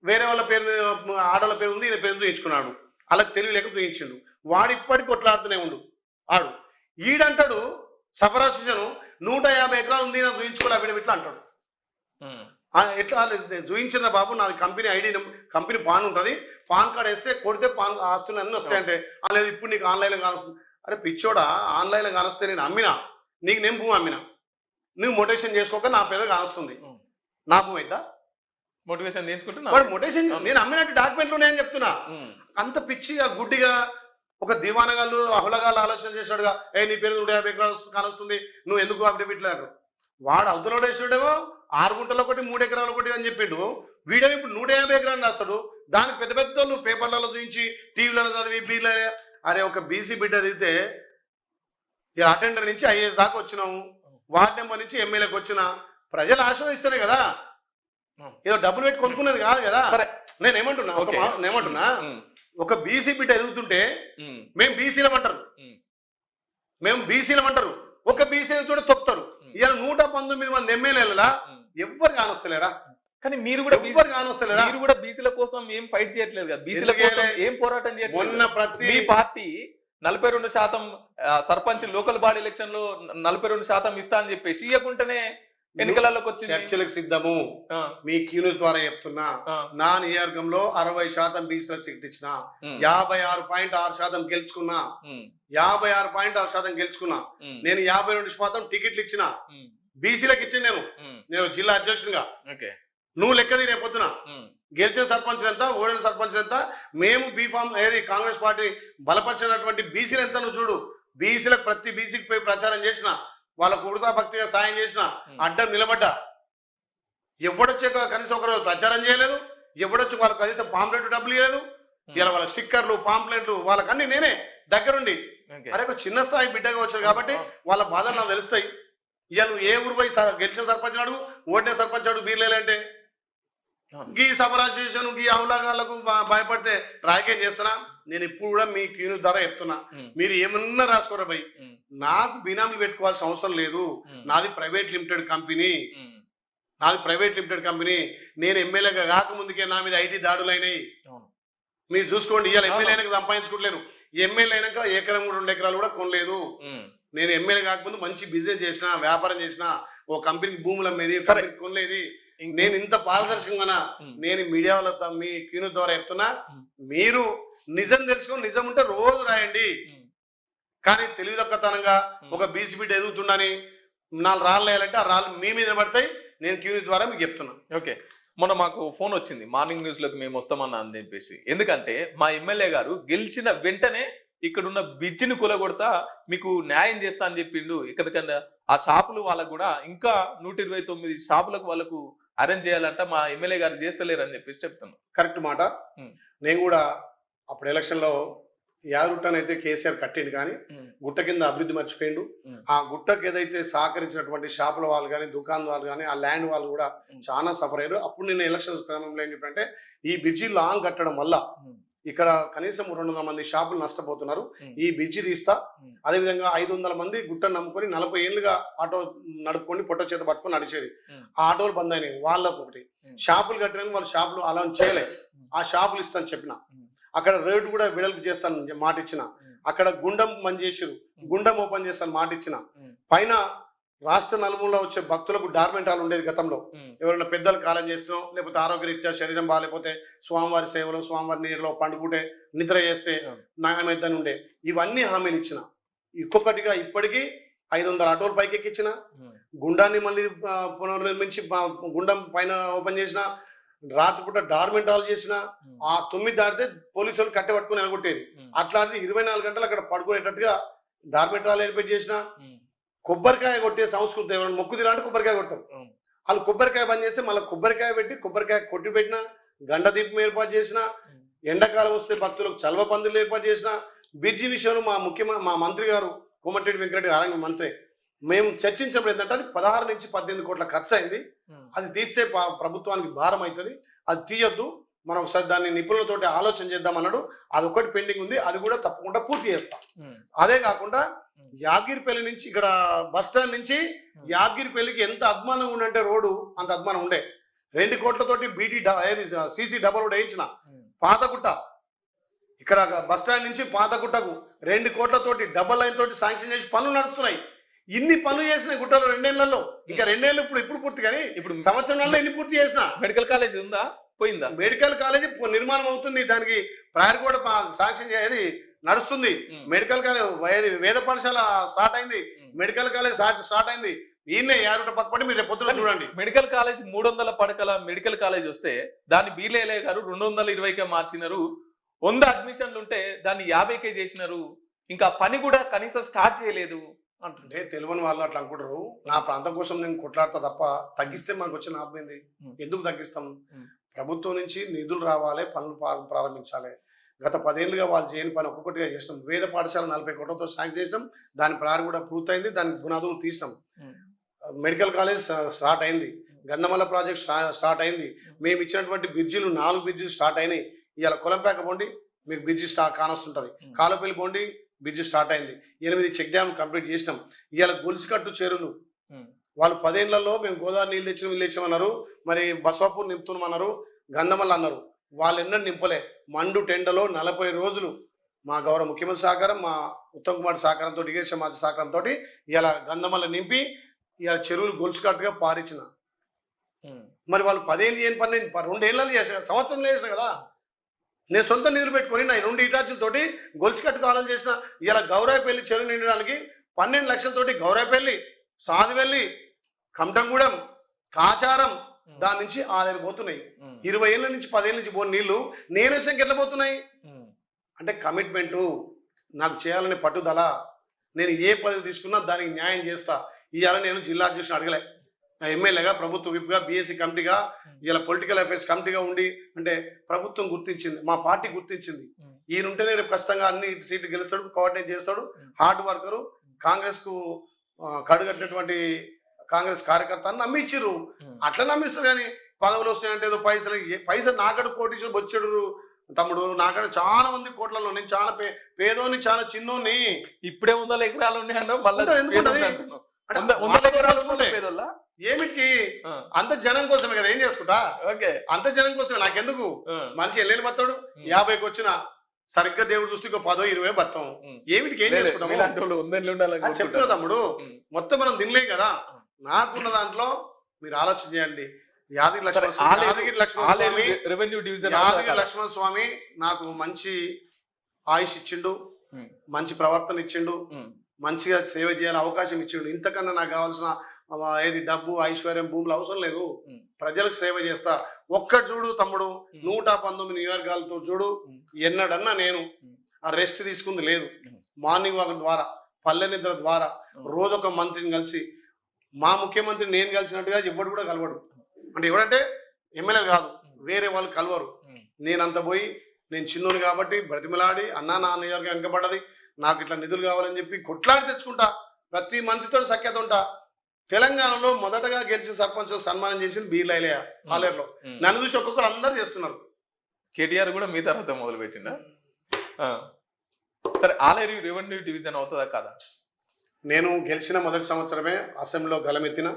వేరే వాళ్ళ పేరు, ఆడవాళ్ళ పేరు ఉంది, ఈయన పేరు చూయించుకున్నాడు. అలా తెలియలేక చూయించిండు. వాడు ఇప్పటికి కొట్లాడుతూనే ఉండు. ఆడు ఈడంటాడు సఫరాసిషన్ 150 ఎకరాలు ఉంది, నాకు చూయించుకోవాలి అఫిడవిట్లు అంటాడు. ఎట్లా నేను చూయించిన బాబు, నాది కంపెనీ ఐడి, కంపెనీ పాన్ ఉంటుంది, పాన్ కార్డ్ వేస్తే కొడితే పాన్ ఆస్తులు అన్నీ వస్తాయంటే లేదు ఇప్పుడు నీకు ఆన్లైన్లో కానొస్తుంది. అరే పిచ్చోడా, ఆన్లైన్లో కానొస్తే నేను అమ్మినా, నీకు నేను భూమి అమ్మినా, నువ్వు మొటేషన్ చేసుకోక నా పేద కానొస్తుంది, నా భూమి అయిద్దా? మోటివేషన్ మొటేషన్ నేను అమ్మినట్టు డాక్యుమెంట్లు ఉన్నాయని చెప్తున్నా. అంత పిచ్చిగా గుడ్డిగా ఒక దివానగాళ్ళు అహులగాళ్ళు ఆలోచన చేశాడుగా, నీ పేరు 150 ఎకరాలు కానొస్తుంది, నువ్వు ఎందుకు అఫిడవిట్లు? వాడు అవతల వేసాడేమో 6 గుంటలు ఒకటి 3 ఎకరాలు ఒకటి అని చెప్పిండు. వీడేమో ఇప్పుడు 150 ఎకరాలు రాస్తాడు. దానికి పెద్ద పెద్ద వాళ్ళు పేపర్లలో చూపించి, టీవీలలో చదివి, బీలో అరే ఒక బీసీ బిడ్డ చదివితే అటెండర్ నుంచి ఐఏఎస్ దాకా వచ్చినాము, వార్డ్ నెంబర్ నుంచి ఎమ్మెల్యేకి వచ్చిన ప్రజలు ఆశ్రయిస్తేనే కదా, ఏదో డబ్బులు పెట్టి కొనుక్కున్నది కాదు కదా. నేనేమంటున్నా ఒక బీసీ బిడ్డ ఎదుగుతుంటే మేము బీసీలమంటారు, ఒక బీసీ ఎదుగుతుంటే తొక్కుతారు. ఇలా 119 మంది ఎమ్మెల్యేలా ఎవ్వరు కానొస్తలేరా? కానీ మీరు కూడా ఎవ్వరు కానొస్తలేరా? మీరు కూడా బీసీల కోసం ఏం ఫైట్ చేయట్లేదు కదా, బీసీల కోసం ఏం పోరాటం చేయట్లేదు. మొన్న ప్రతి party 42% sarpanch local body election లో 42% ఇస్తా అని చెప్పేసి ఇవ్వకుండానే ఎన్నికలలోకి వచ్చి చర్చలకు సిద్ధము. మీ క్యూనిస్ ద్వారా చెప్తున్నా, నా నియోజకంలో 60% బీసీలకు సీట్ ఇచ్చిన, 56.6% గెలుచుకున్నా, 56.6% గెలుచుకున్నా. నేను 52% టికెట్లు ఇచ్చిన, బీసీలకు ఇచ్చిన. నేను జిల్లా అధ్యక్షునిగా. నువ్వు లెక్క రేపొద్దున గెలిచిన సర్పంచ్ ఎంత, ఓడిన సర్పంచ్ ఎంత, మేము బీఫామ్ ఏది కాంగ్రెస్ పార్టీ బలపరిచినటువంటి బీసీలు ఎంత నువ్వు చూడు. బీసీలకు ప్రతి బీసీకి పోయి ప్రచారం చేసిన, వాళ్ళకు ఉడతా భక్తిగా సాయం చేసిన, అడ్డం నిలబడ్డా. ఎవడొచ్చే కనీసం ఒకరోజు ప్రచారం చేయలేదు, ఎవడొచ్చి వాళ్ళకి కనీసం పాంప్లెట్ డబ్బులు ఇవ్వలేదు. ఇలా వాళ్ళ స్టిక్కర్లు, పాంప్లెట్లు వాళ్ళకన్నీ నేనే దగ్గరుండి. అరే ఒక చిన్న స్థాయి బిడ్డగా వచ్చారు కాబట్టి వాళ్ళ బాధలు నాకు తెలుస్తాయి. ఇక నువ్వు ఏ ఊరు పోయి గెలిచిన సర్పంచ్ అడుగు, ఓడిన సర్పంచ్ అడుగు, బీర్లేలంటే గీ సబరాశేషన్ గీ అవులాగాళ్ళకు భయపడితే రాజకీయం చేస్తున్నా. నేను ఇప్పుడు కూడా మీ క్యూను ద్వారా చెప్తున్నా, మీరు ఏమన్నా రాసుకోరా భయ్, నాకు బినామీ పెట్టుకోవాల్సిన అవసరం లేదు. నాది ప్రైవేట్ లిమిటెడ్ కంపెనీ. నేను ఎమ్మెల్యేగా కాకముందుకే నా మీద ఐటీ దాడులు అయినాయి. మీరు చూసుకోండి. ఇవాళ ఎమ్మెల్యే అయినాక సంపాదించుకోవట్లేను. ఎమ్మెల్యే అయినాక 1 ఎకరం 2 ఎకరాలు కూడా కొనలేదు. నేను ఎమ్మెల్యే కాకముందు మంచి బిజినెస్ చేసిన, వ్యాపారం చేసిన, ఓ కంపెనీకి భూములు అమ్మేది, కొనలేదు. నేను ఇంత పారదర్శకంగా నేను మీడియా వాళ్ళ మీ క్యూను ద్వారా చెప్తున్నా, మీరు నిజం తెలుసుకొని నిజం ఉంటే రోజు రాయండి. కానీ తెలివితక్కువతనంగా ఒక బీసీ బిడ్డ ఎదుగుతుండని 4 రాళ్ళు వేయాలంటే ఆ రాళ్ళు మీ మీద పడతాయి. నేను క్యూని ద్వారా మీకు చెప్తున్నా. ఓకే, మొన్న మాకు ఫోన్ వచ్చింది మార్నింగ్ న్యూస్ లోకి మేము వస్తామన్నా అని చెప్పేసి. ఎందుకంటే మా ఎమ్మెల్యే గారు గెలిచిన వెంటనే ఇక్కడున్న బ్రిడ్జిని కూలగొడతా మీకు న్యాయం చేస్తా అని చెప్పిండు. ఇక్కడికన్నా ఆ షాపులు వాళ్ళకు కూడా ఇంకా 129 షాపులకు వాళ్ళకు అరేంజ్ చేయాలంట. మా ఎమ్మెల్యే గారు చేస్తలేరు అని చెప్పేసి చెప్తున్నాను. కరెక్ట్ మాట. నేను కూడా అప్పుడు ఎలక్షన్లో యారుట్టనైతే కేసీఆర్ కట్టిండు, కానీ గుట్ట కింద అభివృద్ధి మర్చిపోయిండు. ఆ గుట్టకు ఏదైతే సహకరించినటువంటి షాపుల వాళ్ళు కానీ, దుకాణం వాళ్ళు కానీ, ఆ ల్యాండ్ వాళ్ళు కూడా చాలా సఫర్ అయ్యారు. అప్పుడు నేను ఎలక్షన్స్ క్రమంలో ఏం చెప్పంటే, ఈ బ్రిడ్జి లాంగ్ కట్టడం వల్ల ఇక్కడ కనీసం 200 మంది షాపులు నష్టపోతున్నారు. ఈ బ్రిడ్జి తీస్తా, అదేవిధంగా 500 మంది గుట్టను నమ్ముకొని 40 ఏళ్ళుగా ఆటో నడుపుకొని పొట్ట చేత పట్టుకొని నడిచేది. ఆ ఆటోలు బంద్ అయినాయి. వాళ్ళకు ఒకటి షాపులు కట్టడానికి వాళ్ళు షాపులు అలా చేయలే. ఆ షాపులు ఇస్తాను చెప్పిన, అక్కడ రేటు కూడా వెడల్పు చేస్తాను మాట ఇచ్చిన, అక్కడ గుండం బంద్ చేసిరు, గుండం ఓపెన్ చేస్తాను మాట ఇచ్చిన. పైన రాష్ట్ర నలుమూలలో వచ్చే భక్తులకు డార్మెంట్ హాల్ ఉండేది గతంలో. ఎవరైనా పెద్దలు కాలం చేస్తున్నాం, లేకపోతే ఆరోగ్యరీత్యా శరీరం బాగాలేకపోతే స్వామివారి సేవలు, స్వామివారి నీరులో పండుకుంటే నిద్ర చేస్తే న్యాయమైద్దని ఉండే. ఇవన్నీ హామీలు ఇచ్చిన. ఒక్కొక్కటిగా ఇప్పటికీ 500 ఆటోలు పైకి ఎక్కించిన, గుండాన్ని మళ్ళీ పునర్నిర్మించి గుండం పైన ఓపెన్ చేసిన, రాత్రిపూట డార్మెంట్ హాల్ చేసిన. ఆ 9 దాటితే పోలీసులు కట్టె పట్టుకుని ఎలగొట్టేది. అట్లాంటిది 24 గంటలు అక్కడ పడుకునేటట్టుగా డార్మెంట్ హాల్ ఏర్పాటు చేసిన. కొబ్బరికాయ కొట్టే సంస్కృతి, ఎవరైనా మొక్కు తినాలంటే కొబ్బరికాయ కొడతారు. వాళ్ళు కొబ్బరికాయ బంద్ చేస్తే మళ్ళీ కొబ్బరికాయ పెట్టి కొబ్బరికాయ కొట్టి పెట్టిన, గండ దీపం ఏర్పాటు చేసిన, ఎండాకాలం వస్తే భక్తులకు చల్వ పందులు ఏర్పాటు చేసిన. బ్రిడ్జి విషయంలో మా మంత్రి గారు కోమటిరెడ్డి వెంకరెడ్డి గారు మంత్రి, మేము చర్చించినప్పుడు ఏంటంటే అది 16 నుంచి 18 కోట్ల ఖర్చు అయింది. అది తీస్తే ప్రభుత్వానికి భారం అవుతుంది, అది తీయొద్దు, మనం ఒకసారి దాన్ని నిపుణులతోటి ఆలోచన చేద్దాం అన్నాడు. అది ఒకటి పెండింగ్ ఉంది, అది కూడా తప్పకుండా పూర్తి చేస్తాం. అదే కాకుండా యాదగిరిపల్లి నుంచి ఇక్కడ బస్ స్టాండ్ నుంచి యాదగిరిపల్లికి ఎంత అద్మానం ఉండంటే రోడ్డు అంత అద్మానం ఉండే. 2 కోట్లతోటి సీసీ డబల్ రోడ్ వేయించిన. పాతగుట్ట ఇక్కడ బస్ స్టాండ్ నుంచి పాతగుట్టకు 2 కోట్లతోటి డబల్ లైన్ తోటి శాంక్షన్ చేసి పనులు నడుస్తున్నాయి. ఇన్ని పనులు చేసిన గుట్టలో 2 ఏళ్లలో, ఇంకా 2 ఏళ్ళు ఇప్పుడు పూర్తి, కానీ ఇప్పుడు సంవత్సరంలో ఎన్ని పూర్తి చేసిన. మెడికల్ కాలేజ్ ఉందా, పోయిందా? మెడికల్ కాలేజ్ నిర్మాణం అవుతుంది, దానికి ప్రయర్ కూడా శాంక్షన్ చేయాలి, నడుస్తుంది. మెడికల్ కాలేజ్ వేద పాఠశాల స్టార్ట్ అయింది, మెడికల్ కాలేజ్ స్టార్ట్ అయింది. ఈయన 50 పక్కపడి మీరు పొద్దున చూడండి. మెడికల్ కాలేజ్ 300 పడకల మెడికల్ కాలేజ్ వస్తే దాన్ని బీర్లేలే గారు 220కే మార్చినారు. 100 అడ్మిషన్లు ఉంటే దాన్ని 50కే చేసినారు. ఇంకా పని కూడా కనీసం స్టార్ట్ చేయలేదు అంటే తెలియని వాళ్ళు అట్లా అనుకుంటారు. నా ప్రాంతం కోసం నేను కొట్లాడతా తప్ప తగ్గిస్తే మనకు వచ్చిన ఆపమైంది. ఎందుకు తగ్గిస్తాం? ప్రభుత్వం నుంచి నిధులు రావాలి, పనులు ప్రారంభించాలి. గత 10 ఏళ్ళుగా వాళ్ళు చేయని పని ఒక్కొక్కటిగా చేసినాం. వేద పాఠశాల 40 కోట్లతో శాంక్షన్ చేసినాం, దాని ప్రారం కూడా పూర్తయింది, దానికి పునాదులు తీసినాం. మెడికల్ కాలేజ్ స్టార్ట్ అయింది, గంధమల్ల ప్రాజెక్ట్ స్టార్ట్ అయింది. మేము ఇచ్చినటువంటి బ్రిడ్జిలు 4 బ్రిడ్జిలు స్టార్ట్ అయినాయి. ఇవాళ కొలంపేక పోండి, మీకు బ్రిడ్జి కానొస్తుంటుంది. కాలపల్లి పోండి, బ్రిడ్జి స్టార్ట్ అయింది. 8 చెక్ డ్యామ్ కంప్లీట్ చేసినాం. ఇవాళ గొలుసుకట్టు చెరువులు వాళ్ళు 10 ఏళ్లలో మేము గోదావరి నీళ్ళు తెచ్చామన్నారు, మరి బసవాపూర్ నింపుతున్నామన్నారు, గంధమల్ల అన్నారు. వాళ్ళు ఎన్నో నింపలే. మండు టెండలో 40 రోజులు మా గౌరవ ముఖ్యమంత్రి సహకారం, మా ఉత్తమ్ కుమార్ సహకారంతో, డిగేష్ సమాజ్ సహకారంతో ఇలా గంధమల్ల నింపి ఇలా చెరువులు గొలుసుకట్టుగా పారించిన. మరి వాళ్ళు 10 ఏళ్ళు చేయని పని 2 ఏళ్ళలో చేసిన, సంవత్సరంలో చేసిన కదా. నేను సొంత నిధులు పెట్టుకొని నా 2 ఇటాచులతోటి గొలుసుకట్టు కాలం చేసిన. ఇలా గౌరాయపల్లి చెరువు నిండడానికి 12 లక్షలతోటి గౌరాయపల్లి, సాదివెల్లి, కమటంగూడెం, కాచారం, దాని నుంచి ఆలేరు పోతున్నాయి. 20 ఏళ్ళ నుంచి 10 ఏళ్ళ నుంచి పోని నీళ్లు నేను వచ్చాక ఎట్లా పోతున్నాయి? అంటే కమిట్మెంటు, నాకు చేయాలనే పట్టుదల. నేను ఏ పదవి తీసుకున్నా దానికి న్యాయం చేస్తా. ఇవాళ నేను జిల్లా అధ్యక్షుని అడగలే, ఎమ్మెల్యేగా, ప్రభుత్వ విప్గా, బీఎస్సీ కమిటీగా, ఇలా పొలిటికల్ అఫైర్స్ కమిటీగా ఉండి, అంటే ప్రభుత్వం గుర్తించింది, మా పార్టీ గుర్తించింది. ఈయనుంటేనే రేపు ఖచ్చితంగా అన్ని సీట్లు గెలుస్తాడు, కోఆర్డినేట్ చేస్తాడు, హార్డ్ వర్కరు, కాంగ్రెస్కు కడుగట్టినటువంటి కాంగ్రెస్ కార్యకర్త అని నమ్మించారు. అట్లా నమ్మిస్తారు. కానీ పదవులు వస్తాయంటే ఏదో పైసలు నాకడ కోటీశ్వరు బొచ్చెడు తమ్ముడు, నాకడ చాలా మంది కోట్లలో, నేను చాలా పేదోని, చాలా చిన్నోని. ఇప్పుడే 100 ఎకరాలు ఉన్నాయన్నా, ఏమిటికి? అంత జనం కోసమే కదా, ఏం చేసుకుంటా, అంత జనం కోసమే. నాకెందుకు? మనిషి వెళ్ళని బతాడు, 50కి వచ్చిన సరిగ్గా దేవుడు చూస్తే 10, 20 బతాం. ఏమిటికి ఏం చేసుకుంటాము? చెప్తున్నా తమ్ముడు, మొత్తం మనం తినలేం కదా. నాకున్న దాంట్లో మీరు ఆలోచన చేయండి. యాదగిరి లక్ష్మణ స్వామి నాకు మంచి ఆయుష్ ఇచ్చిండు, మంచి ప్రవర్తన ఇచ్చిండు, మంచిగా సేవ చేయాలని అవకాశం ఇచ్చిండు. ఇంతకన్నా నాకు కావాల్సిన ఏది డబ్బు, ఐశ్వర్యం, భూములు అవసరం లేదు. ప్రజలకు సేవ చేస్తా. ఒక్కటి చూడు తమ్ముడు, 119 నియోజకవర్గాలతో చూడు, ఎన్నడన్నా నేను ఆ రెస్ట్ తీసుకుంది లేదు. మార్నింగ్ వాక్ ద్వారా, పల్లె నిద్ర ద్వారా, రోజొక మంత్రిని కలిసి, మా ముఖ్యమంత్రి నేను కలిసినట్టుగా ఎవడు కూడా కలవడు. అంటే ఎవడంటే ఎమ్మెల్యే కాదు, వేరే వాళ్ళు కలవరు. నేనంత పోయి, నేను చిన్నోని కాబట్టి బ్రతిమలాడి, అన్నా నా నియోజకవర్గం వెనకబడ్డది, నాకు ఇట్లా నిధులు కావాలని చెప్పి కొట్లాడి తెచ్చుకుంటా. ప్రతి మంత్రితో సఖ్యత ఉంటా. తెలంగాణలో మొదటగా గెలిచిన సర్పంచ్ సన్మానం చేసింది బీర్లైలే ఆలేరులో. నన్ను చూసి ఒక్కొక్కరు అందరు చేస్తున్నారు. కేటీఆర్ కూడా మీ తర్వాత మొదలు పెట్టిందా? సరే, ఆలేరు రెవెన్యూ డివిజన్ అవుతుందా కాదా? నేను గెలిచిన మొదటి సంవత్సరమే అసెంబ్లీలో గలమెత్తిన.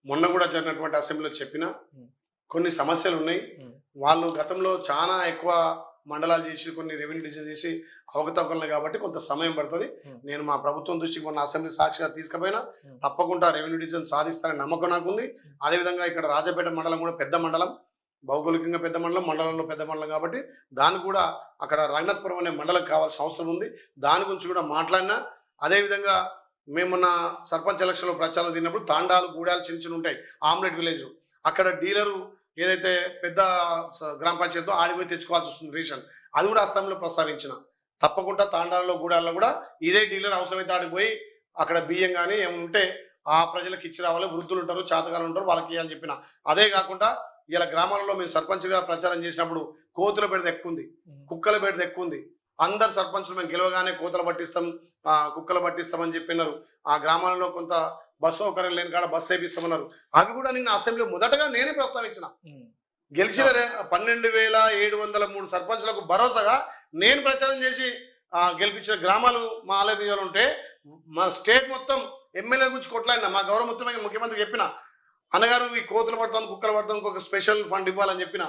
మొన్న కూడా జరిగినటువంటి అసెంబ్లీలో చెప్పిన కొన్ని సమస్యలు ఉన్నాయి. వాళ్ళు గతంలో చాలా ఎక్కువ మండలాలు చేసి, కొన్ని రెవెన్యూ డివిజన్ చేసి అవకతవకలు కాబట్టి కొంత సమయం పడుతుంది. నేను మా ప్రభుత్వం దృష్టికి మొన్న అసెంబ్లీ సాక్షిగా తీసుకుపోయినా తప్పకుండా రెవెన్యూ డివిజన్ సాధిస్తానని నమ్మకం నాకుంది. అదేవిధంగా ఇక్కడ రాజపేట మండలం కూడా పెద్ద మండలం, భౌగోళికంగా పెద్ద మండలం, మండలంలో పెద్ద మండలం కాబట్టి దాన్ని కూడా అక్కడ రంగనాథపురం అనే మండలం కావాల్సిన అవసరం ఉంది. దాని గురించి కూడా మాట్లాడినా. అదేవిధంగా మేము మొన్న సర్పంచ్ ఎలక్షన్లో ప్రచారం తిన్నప్పుడు తాండాలు, గూడాలు చిన్న చిన్న ఉంటాయి, ఆమ్లెట్ విలేజ్, అక్కడ డీలరు ఏదైతే పెద్ద గ్రామ పంచాయతీతో ఆడిపోయి తెచ్చుకోవాల్సి వస్తుంది రేషన్. అది కూడా అస్సాంలో ప్రస్తావించిన. తప్పకుండా తాండాలలో, గూడాల్లో కూడా ఇదే డీలర్ అవసరమైతే ఆడిపోయి అక్కడ బియ్యం కానీ ఏమైనా ఉంటే ఆ ప్రజలకు ఇచ్చి రావాలి. వృద్ధులు ఉంటారు, చాతకాలు ఉంటారు, వాళ్ళకి ఇవ్వాలని చెప్పిన. అదే కాకుండా ఇలా గ్రామాలలో మేము సర్పంచ్గా ప్రచారం చేసినప్పుడు కోతుల బెడద ఎక్కువ ఉంది, కుక్కల బెడద ఎక్కువ ఉంది. అందరు సర్పంచులు మేము గెలవగానే కోతలు పట్టిస్తాం, కుక్కలు పట్టిస్తామని చెప్పినారు. ఆ గ్రామాలలో కొంత బస్సు సౌకర్యం లేని కాడ బస్సు వేపిస్తామన్నారు. అవి కూడా నిన్న అసెంబ్లీ మొదటగా నేనే ప్రస్తావించిన. గెలిచిన 12,703 సర్పంచులకు భరోసాగా నేను ప్రచారం చేసి గెలిపించిన గ్రామాలు మా ఆలయ నియోజకవర్గంలో ఉంటే మా స్టేట్ మొత్తం ఎమ్మెల్యే గురించి కొట్లాడినా. మా గౌరవ ముఖ్యమంత్రి చెప్పిన, అన్నగారు ఈ కోతులు పడతాను కుక్కలు పడతాను ఒక స్పెషల్ ఫండ్ ఇవ్వాలని చెప్పిన.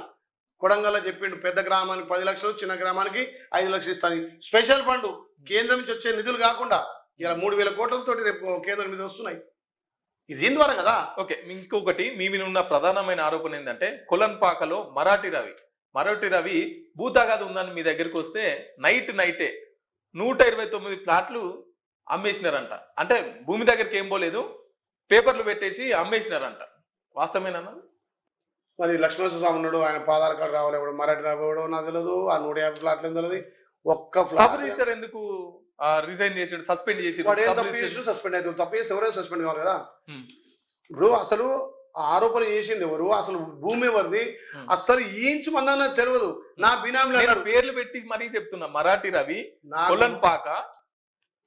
కొడంగల్లో చెప్పిండు, పెద్ద గ్రామానికి 10 లక్షలు, చిన్న గ్రామానికి 5 లక్షలు ఇస్తాను. స్పెషల్ ఫండ్ కేంద్రం నుంచి వచ్చే నిధులు కాకుండా ఇలా 3,000 కోట్లతో రేపు కేంద్రం మీద వస్తున్నాయి. ఇది దీని ద్వారా కదా. ఓకే, ఇంకొకటి మీ మీద ఉన్న ప్రధానమైన ఆరోపణ ఏంటంటే కొలన్పాకలో మరాఠీ రవి భూతాగాది ఉందని మీ దగ్గరికి వస్తే నైటే 129 ప్లాట్లు అమ్మేసినారంట. అంటే భూమి దగ్గరికి ఏం పోలేదు, పేపర్లు పెట్టేసి అమ్మేసినారంట. వాస్తవేనా? మరి లక్ష్మణస్వామి ఉన్నాడు, ఆయన పాదాల కాడ రావాలి, ఎవడు మరాఠీ రాబోడు నాకు తెలియదు. ఆ 150 ఫ్లాట్లు ఏం తెలియదు. ఒక్క సబ్ రిజిస్టర్ ఎందుకు రిజైన్ చేసాడు, సస్పెండ్ చేసి సస్పెండ్ అవుతుంది. తప్పు చేసి ఎవరైనా సస్పెండ్ కావాలి కదా. ఇప్పుడు అసలు ఆరోపణ చేసింది ఎవరు, అసలు భూమి ఎవరిది, అసలు ఇంచు మందన్న తెలియదు. నా బినామీలు పేర్లు పెట్టి మరీ చెప్తున్నా. మరాఠీ రవి కొలన్పాక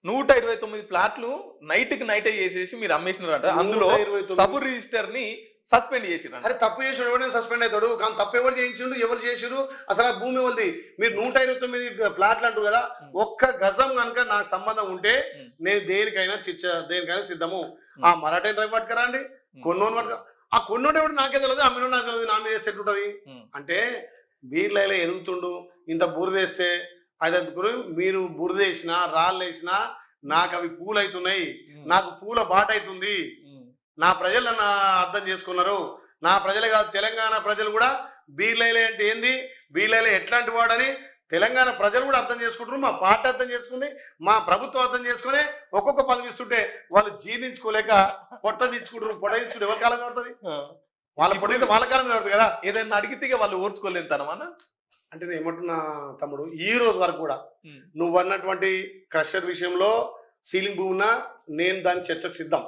129 ప్లాట్లు నైటే చేసేసి మీరు అమ్మేసినారంట. అందులో సబ్ రిజిస్టర్ ని సస్పెండ్ చేసినారు. అరే తప్పు చేసిన ఎవరైనా సస్పెండ్ అవుతాడు, కానీ తప్పు ఎవరు చేయించిండు, ఎవరు చేసిరు, అసలు ఆ భూమి ఎవరిది? మీరు 129 ఫ్లాట్లు అంటారు కదా, ఒక్క గజం కనుక నాకు సంబంధం ఉంటే నేను దేనికైనా సిద్ధము. ఆ మరాఠీ రవి పట్టుకరా అండి, కొన్నోని పట్టుక. ఆ కొన్నోడు ఎవరు నాకే తెలియదు, అమ్మినో నాకు తెలియదు, నా మీద వేస్తే ఎట్టుంటది అంటే బీర్లైలా ఎదుగుతుండు. ఇంత బురదేస్తే అది అందుకుని మీరు బురదేసినా రాళ్ళు వేసినా నాకు అవి పూలు అవుతున్నాయి, నాకు పూల బాట అవుతుంది. నా ప్రజలు నన్ను అర్థం చేసుకున్నారు. నా ప్రజలే కాదు, తెలంగాణ ప్రజలు కూడా బీర్లైలే అంటే ఏంది, బీర్లైలే ఎట్లాంటి వాడని తెలంగాణ ప్రజలు కూడా అర్థం చేసుకుంటున్నారు. మా పార్టీ అర్థం చేసుకుంది, మా ప్రభుత్వం అర్థం చేసుకుని ఒక్కొక్క పదవి ఇస్తుంటే వాళ్ళు జీర్ణించుకోలేక పొట్ట దించుకుంటారు. పొట్ట దించుకుంటే ఎవరి కాలం పడుతుంది? వాళ్ళ పొట్ట వాళ్ళ కాలం పడుతుంది కదా. ఏదైనా అడిగితే వాళ్ళు ఓర్చుకోలేదు తనమన్నా. అంటే నేను ఏమంటున్నా తమ్ముడు, ఈ రోజు వరకు కూడా నువ్వు అన్నటువంటి క్రషర్ విషయంలో సీలింగ్ భూమినా నేను దాని చర్చకు సిద్ధం.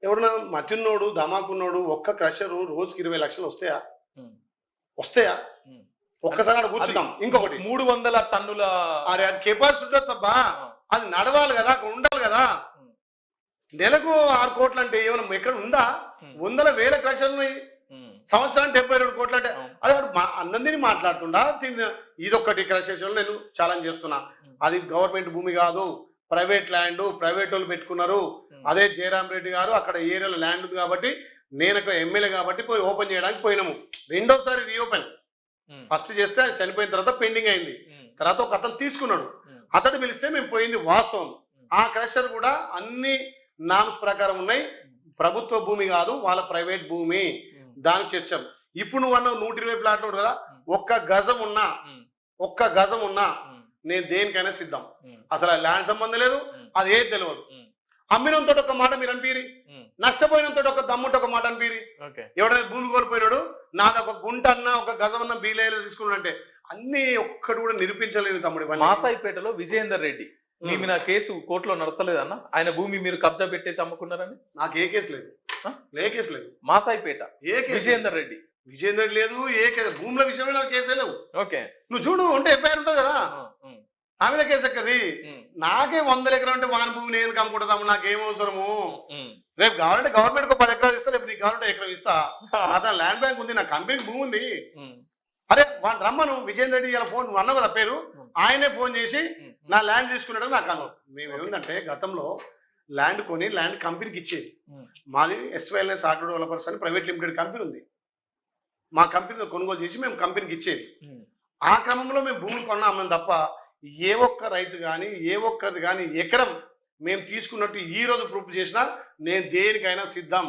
ఎవరన్నా మతిన్నోడు ధమాకున్నోడు ఒక్క క్రషర్ రోజుకి 20 లక్షలు వస్తాయా? ఒక్కసారి కూర్చుందాం. ఇంకొకటి 300 టన్నుల అరే అది కెపాసిటీ ఉండొచ్చు అబ్బా, అది నడవాలి కదా, అక్కడ ఉండాలి కదా. నెలకు 6 కోట్లు అంటే ఏమైనా ఎక్కడ ఉందా? 100,000 క్రషర్లు ఉన్నాయి. సంవత్సరానికి 72 కోట్లు అంటే అదే అన్నందిని మాట్లాడుతుండా. ఇదొక్కటి క్రషర్ నేను ఛాలెంజ్ చేస్తున్నా. అది గవర్నమెంట్ భూమి కాదు, ప్రైవేట్ ల్యాండ్, ప్రైవేట్ వాళ్ళు పెట్టుకున్నారు. అదే జయరామ్ రెడ్డి గారు అక్కడ ఏరియాలో ల్యాండ్ ఉంది కాబట్టి నేను ఒక ఎమ్మెల్యే కాబట్టి పోయి ఓపెన్ చేయడానికి పోయినాము. రెండోసారి రీఓపెన్. ఫస్ట్ చేస్తే ఆయన చనిపోయిన తర్వాత పెండింగ్ అయింది. తర్వాత ఒక అతను తీసుకున్నాడు, అతడు పిలిస్తే మేము పోయింది వాస్తవం. ఆ క్రషర్ కూడా అన్ని నామ్స్ ప్రకారం ఉన్నాయి. ప్రభుత్వ భూమి కాదు, వాళ్ళ ప్రైవేట్ భూమి. దానికి చర్చం. ఇప్పుడు నువ్వు అన్న 120 ఫ్లాట్లు కదా, ఒక్క గజం ఉన్నా నేను దేనికైనా సిద్ధం. అసలు ల్యాండ్ సంబంధం లేదు, అది ఏది తెలియదు. అమ్మినంతో ఒక మాట మీరు అనిపిరి, నష్టపోయినంతో ఒక దమ్ముంటే ఒక మాట అనిపిరి. ఎవడైనా భూమి కోల్పోయినాడు, నాది ఒక గుంట అన్నా ఒక గజం అన్న బీలేలో తీసుకున్నాడంటే అన్ని ఒక్కటి కూడా నిరూపించలేదు తమ్ముడు. మాసాయిపేటలో విజయేందర్ రెడ్డి మీ మీద కేసు కోర్టులో నడతలేదన్న, ఆయన భూమి మీరు కబ్జా పెట్టేసి అమ్ముకున్నారని. నాకు ఏ కేసు లేదు. మాసాయిపేట విజయేందర్ రెడ్డి లేదు, ఏ కేసు భూముల విషయంలో నాకు కేసే లేవు. ఓకే, నువ్వు చూడు ఉంటే ఎఫ్ఐఆర్ ఉంటుంది కదా, నా మీద కేసు ఎక్కది. నాకే 100 ఎకరం అంటే వాని భూమి నేను కమ్ముకుంటాము, నాకేం అవసరము. రేపు కావాలంటే గవర్నమెంట్ 10 ఎకరాలు ఇస్తా, రేపు నీకు కావాలంటే ఎకరం ఇస్తా. అతను ల్యాండ్ బ్యాంక్ ఉంది, నా కంపెనీ భూమి ఉంది. అరే వాడిని రమ్మను, విజయేందర్ రెడ్డి ఇలా ఫోన్ అన్నావు కదా పేరు, ఆయనే ఫోన్ చేసి నా ల్యాండ్ తీసుకున్నాడు నాకు అన్నావు. మేమేమిందంటే గతంలో ల్యాండ్ కొని ల్యాండ్ కంపెనీకి ఇచ్చేది. మాది ఎస్వైఎల్ఎస్ ఆగ్రో డెవలపర్స్ అని ప్రైవేట్ లిమిటెడ్ కంపెనీ ఉంది. మా కంపెనీ కొనుగోలు చేసి మేము కంపెనీకి ఇచ్చేది. ఆ క్రమంలో మేము భూములు కొన్నామని తప్ప ఏ ఒక్క రైతు కానీ ఏ ఒక్కరిది కానీ ఎకరం మేము తీసుకున్నట్టు ఈ రోజు ప్రూఫ్ చేసినా నేను దేనికైనా సిద్ధం.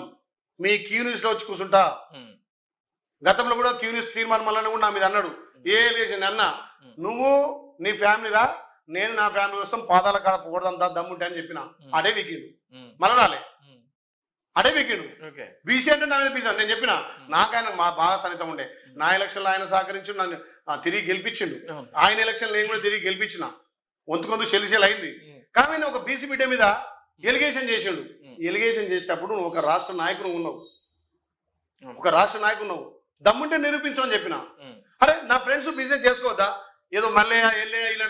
మీ క్యూ న్యూస్లో వచ్చి కూర్చుంటా. గతంలో కూడా క్యూ న్యూస్ తీర్మానం వల్ల కూడా నా మీద అన్నాడు, ఏ లేచింది అన్న నువ్వు నీ ఫ్యామిలీ రా, నేను నా ఫ్యామిలీ కోసం పాదాల కాడ పోడదంతా దమ్ముంటే అని చెప్పిన. అడే వీకిండు మళ్ళా రాలే, అడే వీకిండు. బీసీ అంటే నా మీద బీసీ నేను చెప్పిన. నాకైనా మా బాగా సన్నిహితం ఉండే. నా ఎలక్షన్లో ఆయన సహకరించి నన్ను తిరిగి గెలిపించిండు. ఆయన ఎలక్షన్ నేను కూడా తిరిగి గెలిపించిన. వంతుకొందు సెలిసెల్ అయింది. కానీ ఒక బీసీ బిడ్డ మీద ఎలిగేషన్ చేసిండు. ఎలిగేషన్ చేసేటప్పుడు నువ్వు ఒక రాష్ట్ర నాయకుడు ఉన్నావు, దమ్ముంటే నిరూపించు అని చెప్పిన. అరే నా ఫ్రెండ్స్ బిజినెస్ చేసుకోవద్దా? ఏదో మల్లయ్య ఎల్లయ్య ఇలా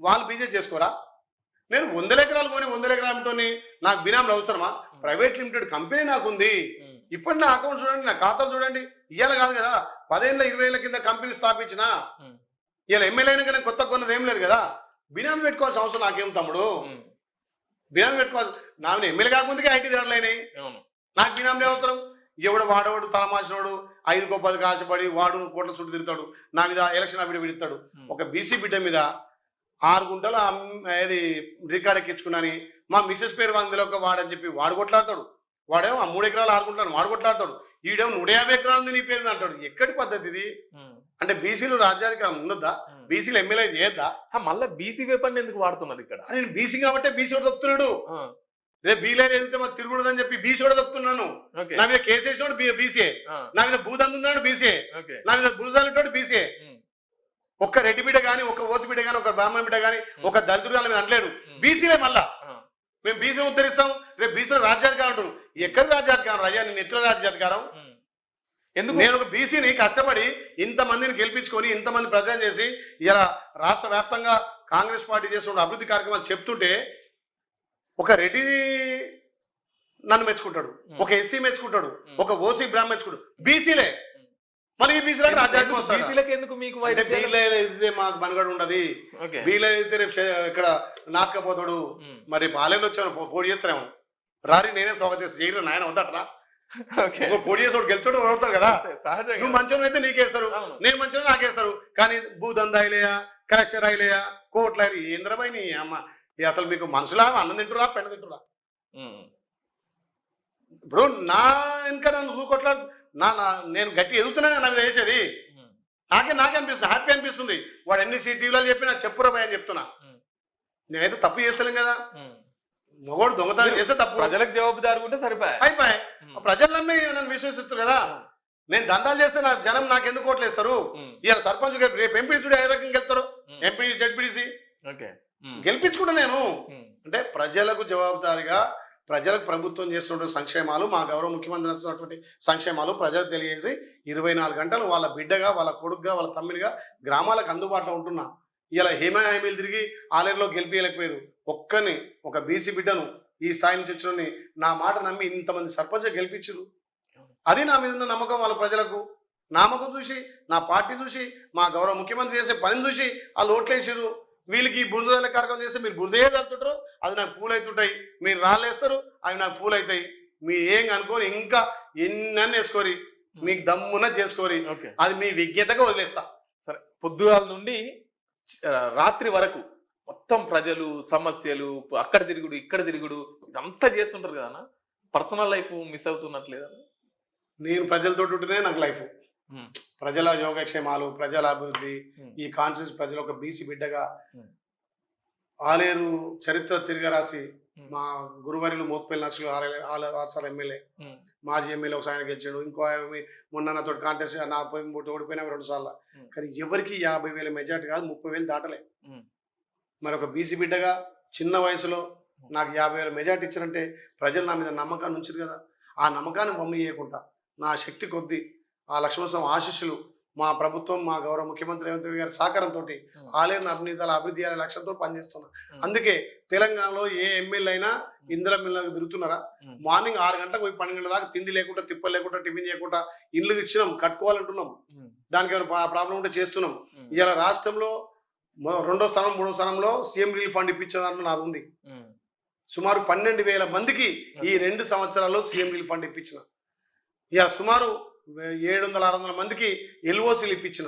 వాళ్ళు బిజినెస్ చేసుకోరా? నేను 100 ఎకరాలు కొని 100 ఎకరాలతోని నాకు బినామీలు అవసరమా? ప్రైవేట్ లిమిటెడ్ కంపెనీ నాకు ఉంది. ఇప్పుడు నా అకౌంట్ చూడండి, నా ఖాతాలు చూడండి. ఇవాళ కాదు కదా, 10 ఏళ్ళ 20 ఏళ్ళ కింద కంపెనీ స్థాపించిన ఇలా ఎమ్మెల్యే అయినా కానీ కొత్త కొన్నది ఏం లేదు కదా. బినామీ పెట్టుకోవాల్సిన అవసరం నాకేం తమ్ముడు? బినామీ పెట్టుకోవాలి. నా ఎమ్మెల్యే కాకముందుకే ఐటీ ధరలైనాయి, నాకు బినామీ అవసరం. ఎవడు వాడవాడు తలమాసినోడు 5 10 ఆశపడి వాడు కోట్ల చుట్టూ తిరుగుతాడు, నా మీద ఎలక్షన్ అవిడ విడతాడు. ఒక బీసీ బిడ్డ మీద 6 గుంటలు ఏది రికార్డ్ ఎక్కించుకున్నాని మా మిస్సెస్ పేరు వందలో ఒక వాడని చెప్పి వాడు కొట్లాడతాడు. వాడేమో 3 ఎకరాలు 6 గుంటలు వాడు కొట్లాడతాడు. ఈడేమో 150 ఎకరాలు ఉంది నీ పేరు అంటాడు. ఎక్కడి పద్ధతి ఇది? అంటే బీసీలు రాజ్యాధికారం ఉండొద్దా? బీసీలు ఎమ్మెల్యే చేయొద్దా? మళ్ళీ బీసీ వేపర్ని ఎందుకు వాడుతున్నారు ఇక్కడ? నేను బీసీ కాబట్టి బీసీ వాడు దొక్కుతున్నాడు. రేపు బీలైన్ వెళ్తే మాకు తిరుగుడదని చెప్పి బీసీ కూడా దొక్కుతున్నాను. నా మీద కేసు వేసినోడు బీసీఏ, నా మీద భూదందున్నాడు బీసీఏ, నా మీద భూదాలు బీసీఏ. ఒక్క రెడ్డి బిడ్డ కానీ, ఒక ఓసి బిడ్డ కానీ, ఒక బ్రాహ్మణ బిడ్డ కానీ, ఒక దళితుడు కానీ మీద అనలేడు. బీసీలే మళ్ళా మేము బీసీ ఉద్ధరిస్తాం. రేపు బీసీలో రాజ్యాధికారం అంటారు. ఎక్కడ రాజ్యాధికారం రాజా? నేను ఎట్లా రాజ్యాధికారం? ఎందుకు? నేను ఒక బీసీని కష్టపడి ఇంతమందిని గెలిపించుకొని ఇంతమంది ప్రచారం చేసి ఇలా రాష్ట్ర వ్యాప్తంగా కాంగ్రెస్ పార్టీ చేస్తున్న అభివృద్ధి కార్యక్రమాలు చెప్తుంటే ఒక రెడ్డి నన్ను మెచ్చుకుంటాడు, ఒక ఎస్సీ మెచ్చుకుంటాడు, ఒక ఓసీ బ్రాహ్మణ మెచ్చుకుంటాడు. బీసీలే మరి ఈ బీసీలకు రాజ్యాధికారం వస్తుంది. ఎందుకు మీకు మాకు మనగడు ఉండదు. బీలే అయితే రేపు ఇక్కడ నాటకపోతాడు. మరి బాలేలో వచ్చాను పోటీ చేస్తానేమో రారి నేనే స్వాగతం చేస్తాను. జైలు నాయన వద్దట్రా పోటీ చేసేవాడు గెలుతాడు ఓడతాడు కదా. నువ్వు మంచం అయితే నీకేస్తారు, నేను మంచం నాకేస్తారు. కానీ భూదందాయిలేయా, కలెక్షన్ అయిలేయా, కోట్ల ఏంద్రబాయి నీ అమ్మ. అసలు మీకు మనుషులా అన్నం తింటురా పెండ తింటురా? ఇప్పుడు నా ఇంకా నన్ను నువ్వు నేను గట్టి ఎదుగుతున్నానే నా మీద వేసేది. నాకే అనిపిస్తుంది, హ్యాపీ అనిపిస్తుంది. వాడు ఎన్ని టీవీలో చెప్పినా చెప్పురా భయ అని చెప్తున్నా. నేనైతే తప్పు చేస్తలేం కదా. మగోడు దొంగతనం చేస్తే తప్పు, ప్రజలకు జవాబుదారు ఉంటే అయిపోయి ప్రజలు నమ్మి నన్ను విశ్వసిస్తారు కదా. నేను దందాలు చేస్తే నా జనం నాకు ఎందుకు ఓట్లు వేస్తారు? ఇవాళ సర్పంచ్ రేపు ఎంపీ చూడు ఏ రకంగా వెళ్తారు, ఎంపీ జడ్పీడీసీ గెలిపించుకుంటా నేను. అంటే ప్రజలకు జవాబుదారిగా ప్రజలకు ప్రభుత్వం చేస్తున్న సంక్షేమాలు, మా గౌరవ ముఖ్యమంత్రి నడుస్తున్నటువంటి సంక్షేమాలు ప్రజలకు తెలియజేసి 24 గంటలు వాళ్ళ బిడ్డగా, వాళ్ళ కొడుకుగా, వాళ్ళ తమ్మిడిగా గ్రామాలకు అందుబాటులో ఉంటున్నా. ఇలా హామీలు తిరిగి ఆలేరులో గెలిపించలేకపోయారు. ఒక బీసీ బిడ్డను ఈ స్థాయి నుంచి వచ్చిన నా మాట నమ్మి ఇంతమంది సర్పంచ్ గెలిపించారు. అది నా మీద ఉన్న నమ్మకం. వాళ్ళ ప్రజలకు నమ్మకం చూసి, నా పార్టీ చూసి, మా గౌరవ ముఖ్యమంత్రి చేసే పనిని చూసి వాళ్ళు ఓట్లేసారు. వీళ్ళకి బురద కార్యక్రమం చేస్తే మీరు బురదయ్యే వెళ్తుంటారు, అది నాకు పూలు అవుతుంటాయి. మీరు రాళ్ళేస్తారు, అవి నాకు పూలు అవుతాయి. మీరు ఏం అనుకోని ఇంకా ఎన్నన్నీ వేసుకోరి, మీకు దమ్మున చేసుకోరి, అది మీ విజ్ఞతగా వదిలేస్తా. సరే, పొద్దుగాల నుండి రాత్రి వరకు మొత్తం ప్రజలు సమస్యలు, అక్కడ తిరుగుడు ఇక్కడ తిరుగుడు ఇదంతా చేస్తుంటారు కదా. పర్సనల్ లైఫ్ మిస్ అవుతున్నట్లేదా? నేను ప్రజలతో ఉంటేనే నాకు లైఫ్. ప్రజల యోగక్షేమాలు, ప్రజల అభివృద్ధి, ఈ కాన్షియస్ ప్రజలు ఒక బీసీ బిడ్డగా ఆలేరు చరిత్ర తిరగరాసి మా గురువారిలు మోత్పల్లి నర్సులు 6 సార్లు ఎమ్మెల్యే, మాజీ ఎమ్మెల్యే ఒకసారి గెలిచాడు. ఇంకో మొన్న నాతో కాంటెస్ట్ నా ఓడిపోయినా 2 సార్లు. కానీ ఎవరికి 50,000 మెజార్టీ కాదు, 30,000 దాటలే. మరి ఒక బీసీ బిడ్డగా చిన్న వయసులో నాకు 50,000 మెజార్టీ ఇచ్చారంటే ప్రజలు నా మీద నమ్మకాన్ని ఉంచారు కదా. ఆ నమ్మకాన్ని వమ్ము చేయకుండా నా శక్తి కొద్దీ ఆ లక్ష్మణస్వామి ఆశీస్సులు, మా ప్రభుత్వం, మా గౌరవ ముఖ్యమంత్రి రేవంత్ రెడ్డి గారి సహకారంతో ఆలయం అభివృద్ధి అనే లక్ష్యంతో పనిచేస్తున్నా. అందుకే తెలంగాణలో ఏ ఎమ్మెల్యే అయినా ఇందిరా మిల్లకు తిరుగుతున్నారా? మార్నింగ్ 6 గంటలకు పోయి 12 గంటల దాకా తిండి లేకుండా, తిప్పలు లేకుండా, టిఫిన్ చేయకుండా ఇల్లు ఇచ్చినాం, కట్టుకోవాలంటున్నాం. దానికి ఏమైనా ప్రాబ్లం ఉంటే చేస్తున్నాం. ఇలా రాష్ట్రంలో 2వ స్థానం 3వ స్థానంలో సీఎం రిలీఫ్ ఫండ్ ఇప్పించేదాంట్లో నాది ఉంది. సుమారు 12,000 మందికి ఈ 2 సంవత్సరాల్లో సీఎం రిలీఫ్ ఫండ్ ఇప్పించిన. ఇక సుమారు 700-600 మందికి ఎల్ఓసీలు ఇప్పించిన.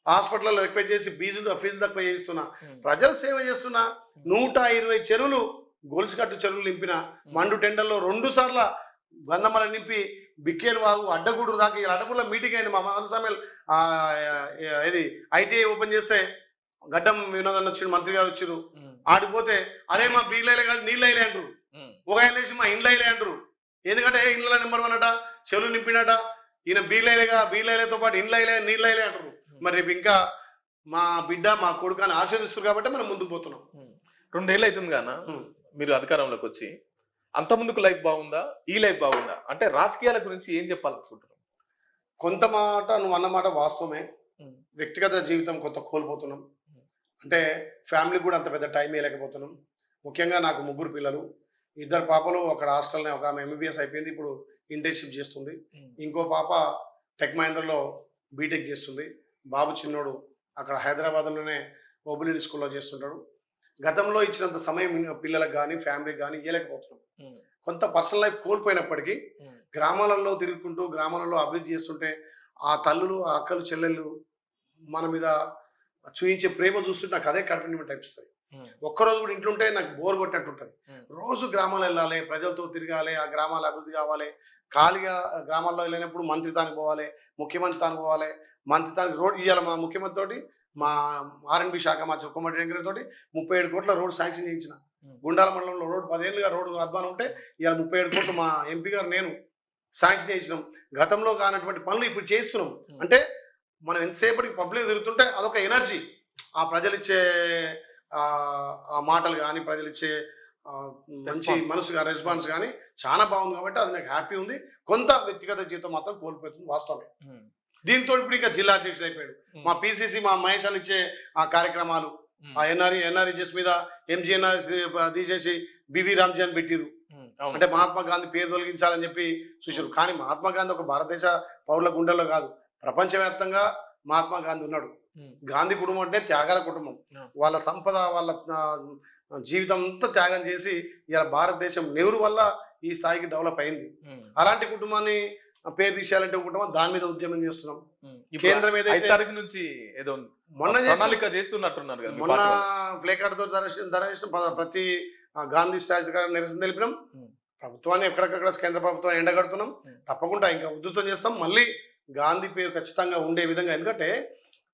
హాస్పిటల్లో రిక్వెస్ట్ చేసి ఫీజులు తక్కువ చేస్తున్నా. ప్రజలకు సేవ చేస్తున్నా. 120 చెరువులు, గొలుసుకట్టు చెరువులు నింపిన. మండు టెండర్లో 2 సార్ల గంధమల నింపి బిక్కేరు వాగు అడ్డగూడు దాకా. ఇలా అడ్డగూడలో మీటింగ్ అయింది. మా సమయం ఇది ఐటీఐ ఓపెన్ చేస్తే గడ్డం వినోదం వచ్చిండు, మంత్రి గారు వచ్చారు. ఆడిపోతే అరే మా బీలైలే కాదు నీళ్ళు అయిలే అంటారు. ఒక ఆయన వేసి మా ఇండ్లు అయిలే అంటారు. ఎందుకంటే ఇండ్ల నెంబర్ 1 అట, చెరువు నింపినట. ఈయన బీలైలతో పాటు ఇండ్లు అయిలే నీళ్ళు అయిలే అంటారు. మరి రేపు ఇంకా మా బిడ్డ, మా కొడుకు అని ఆశీర్దిస్తారు కాబట్టి మనం ముందుకు పోతున్నాం. 2 ఏళ్ళు అవుతుంది కానా మీరు అధికారంలోకి వచ్చి? అంత ముందుకు లైఫ్ బాగుందా, ఈ లైఫ్ బాగుందా? అంటే రాజకీయాల గురించి ఏం చెప్పాలనుకుంటున్నాం? కొంత మాట నువ్వు అన్నమాట వాస్తవమే. వ్యక్తిగత జీవితం కొంత కోల్పోతున్నాం. అంటే ఫ్యామిలీకి కూడా అంత పెద్ద టైం ఇవ్వలేకపోతున్నాం. ముఖ్యంగా నాకు ముగ్గురు పిల్లలు, ఇద్దరు పాపలు అక్కడ హాస్టల్‌నే, ఒక ఆమె ఎంబీబీఎస్ అయిపోయింది. ఇప్పుడు ఇంటర్న్‌షిప్ చేస్తుంది. ఇంకో పాప టెక్ మహీంద్రాలో బీటెక్ చేస్తుంది. బాబు చిన్నోడు అక్కడ హైదరాబాద్‌లోనే ఓబులేడి స్కూల్‌లో చేస్తుంటాడు. గతంలో ఇచ్చినంత సమయం పిల్లలకు గానీ, ఫ్యామిలీకి గానీ ఇయ్యలేకపోతున్నాం. కొంత పర్సనల్ లైఫ్ కోల్పోయినప్పటికీ గ్రామాలలో తిరుగుకుంటూ, గ్రామాలలో అభివృద్ధి చేస్తుంటే ఆ తల్లులు, ఆ అక్కలు, చెల్లెళ్ళు మన మీద చూయించే ప్రేమ చూస్తుంటే నాకు అదే కంటిన్యూమెంట్ అనిపిస్తది. ఒక్కరోజు కూడా ఇంట్లో ఉంటే నాకు బోర్ కొట్టినట్టు ఉంటది. రోజు గ్రామాలు వెళ్ళాలి, ప్రజలతో తిరగాలి, ఆ గ్రామాల అభివృద్ధి కావాలి. ఖాళీగా గ్రామాల్లో వెళ్ళినప్పుడు మంత్రి తానికి పోవాలి, ముఖ్యమంత్రి తానికి పోవాలి. మంత్రి తానికి రోడ్ ఇయ్యాల. మా ముఖ్యమంత్రి తోటి, మా ఆర్ఎండ్బి శాఖ మా కొమ్మటి వెంకట తోటి 37 కోట్ల రోడ్ శాంక్షన్ చేయించిన. గుండాల మండలంలో రోడ్డు 10 ఏళ్ళుగా రోడ్డు అధ్వానం ఉంటే ఇవాళ 37 కోట్లు మా ఎంపీ గారు నేను శాంక్షన్ చేయించినాం. గతంలో కానటువంటి పనులు ఇప్పుడు చేస్తున్నాం. అంటే మనం ఎంతసేపటికి పబ్లిక్ తిరుగుతుంటే అదొక ఎనర్జీ. ఆ ప్రజలిచ్చే ఆ మాటలు కానీ, ప్రజలిచ్చే మంచి మనసు రెస్పాన్స్ కానీ చాలా బాగుంది. కాబట్టి అది నాకు హ్యాపీ ఉంది. కొంత వ్యక్తిగత జీవితం మాత్రం కోల్పోతుంది, వాస్తవమే. దీంతో ఇప్పుడు ఇంకా జిల్లా అధ్యక్షుడు అయిపోయాడు. మా పిసిసి, మా మహేష్ అని ఇచ్చే ఆ కార్యక్రమాలు, ఆ ఎన్ఆర్ఈజెస్ మీద ఎంజీఎన్ఆర్ తీసేసి బివి రామ్జీ అని పెట్టిరు. అంటే మహాత్మా గాంధీ పేరు తొలగించాలని చెప్పి చూసారు. కానీ మహాత్మా గాంధీ ఒక భారతదేశ పౌరుల గుండెల్లో కాదు, ప్రపంచవ్యాప్తంగా మహాత్మా గాంధీ ఉన్నాడు. గాంధీ కుటుంబం అంటే త్యాగాల కుటుంబం. వాళ్ళ సంపద, వాళ్ళ జీవితం అంతా త్యాగం చేసి ఇలా భారతదేశం నెహ్రూ వల్ల ఈ స్థాయికి డెవలప్ అయింది. అలాంటి కుటుంబాన్ని పేరు తీసేయాలంటే కుటుంబం దాని మీద ఉద్యమం చేస్తున్నాం. కేంద్రం ఏదైతే నుంచి ఏదో మొన్న చేస్తున్నట్టున్నారు కదా, మొన్న ఫ్లే కార్డుతో ధరించడం, ప్రతి గాంధీ స్టాచ్యూ గారు నిరసన తెలిపినాం. ప్రభుత్వాన్ని ఎక్కడికక్కడ కేంద్ర ప్రభుత్వాన్ని ఎండగడుతున్నాం. తప్పకుండా ఇంకా ఉధృతం చేస్తాం. మళ్ళీ గాంధీ పేరు ఖచ్చితంగా ఉండే విధంగా. ఎందుకంటే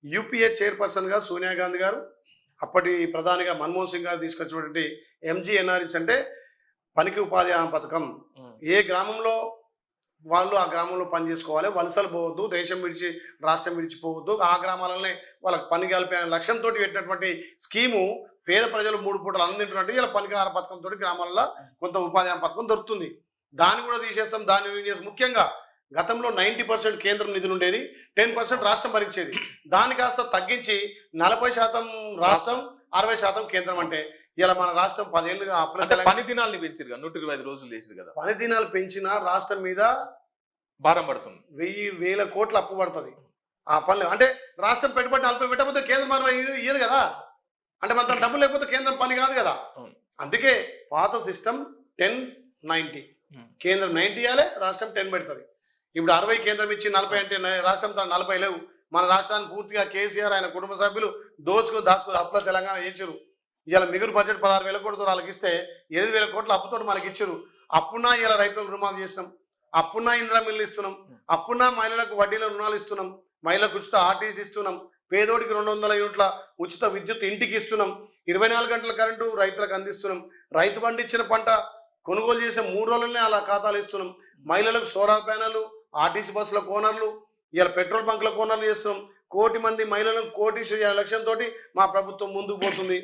యూపీఏ చైర్పర్సన్ గా సోనియా గాంధీ గారు, అప్పటి ప్రధానిగా మన్మోహన్ సింగ్ గారు తీసుకొచ్చినటువంటి ఎంజీఎన్ఆర్ఈస్ అంటే పనికి ఉపాధి హామీ పథకం. ఏ గ్రామంలో వాళ్ళు ఆ గ్రామంలో పని చేసుకోవాలి, వలసలు పోవద్దు, దేశం విడిచి రాష్ట్రం విడిచిపోవద్దు, ఆ గ్రామాలనే వాళ్ళకి పని కలిపే లక్ష్యంతో పెట్టినటువంటి స్కీము. పేద ప్రజలు 3 పూటలు అందింటున్నట్టు ఇలా పనికి ఆహార పథకంతో గ్రామాలలో కొంత ఉపాధి హామీ పథకం దొరుకుతుంది. దాన్ని కూడా తీసేస్తాం. దాన్ని ముఖ్యంగా గతంలో 90% కేంద్రం నిధులు ఉండేది, 10% రాష్ట్రం భరించేది. దాన్ని కాస్త తగ్గించి 40% రాష్ట్రం, 60% కేంద్రం. అంటే ఇలా మన రాష్ట్రం 10 ఏళ్ళుగా పని దినాలు పెంచారు కదా, 125 రోజులు చేసారు కదా. పని దినాలు పెంచినా రాష్ట్రం మీద భారం పడుతుంది. 1000 కోట్ల అప్పు పడుతుంది ఆ పనులు. అంటే రాష్ట్రం పెట్టుబడి 40 పెట్టకపోతే కేంద్రం 60 ఇయ్యదు కదా. అంటే మన డబ్బులు లేకపోతే కేంద్రం పని కాదు కదా. అందుకే పాత సిస్టమ్ 10-90, కేంద్రం 90 ఇవ్వాలి, రాష్ట్రం 10 పెడుతుంది. ఇప్పుడు 60 కేంద్రం ఇచ్చి 40 అంటే రాష్ట్రం 40 లేవు. మన రాష్ట్రాన్ని పూర్తిగా కేసీఆర్, ఆయన కుటుంబ సభ్యులు దాచుకుని అప్పుల తెలంగాణ చేసారు. ఇవాళ మిగులు బడ్జెట్ 16,000 కోట్లతో వాళ్ళకి ఇస్తే 8,000 కోట్ల అప్పుతో మనకి ఇచ్చారు. అప్పున్నా ఇలా రైతులకు రుణమాఫీ చేసినాం, అప్పున్నా ఇందిరా మిల్లు ఇస్తున్నాం, అప్పున్నా మహిళలకు వడ్డీల రుణాలు ఇస్తున్నాం, మహిళలకు ఉచిత ఆర్టీసీ ఇస్తున్నాం, పేదోడికి 200 యూనిట్ల ఉచిత విద్యుత్ ఇంటికి ఇస్తున్నాం, 24 గంటల కరెంటు రైతులకు అందిస్తున్నాం, రైతు పండించిన పంట కొనుగోలు చేసే 3 రోజులనే అలా ఖాతాలు ఇస్తున్నాం, మహిళలకు సోలార్ ప్యానెల్, ఆర్టీసీ బస్సుల కోనర్లు, ఇలా పెట్రోల్ బంకుల కోనర్లు చేస్తున్నాం. 1 కోటి మంది మహిళలను 1,60,000 లక్ష్యంతో మా ప్రభుత్వం ముందుకు పోతుంది.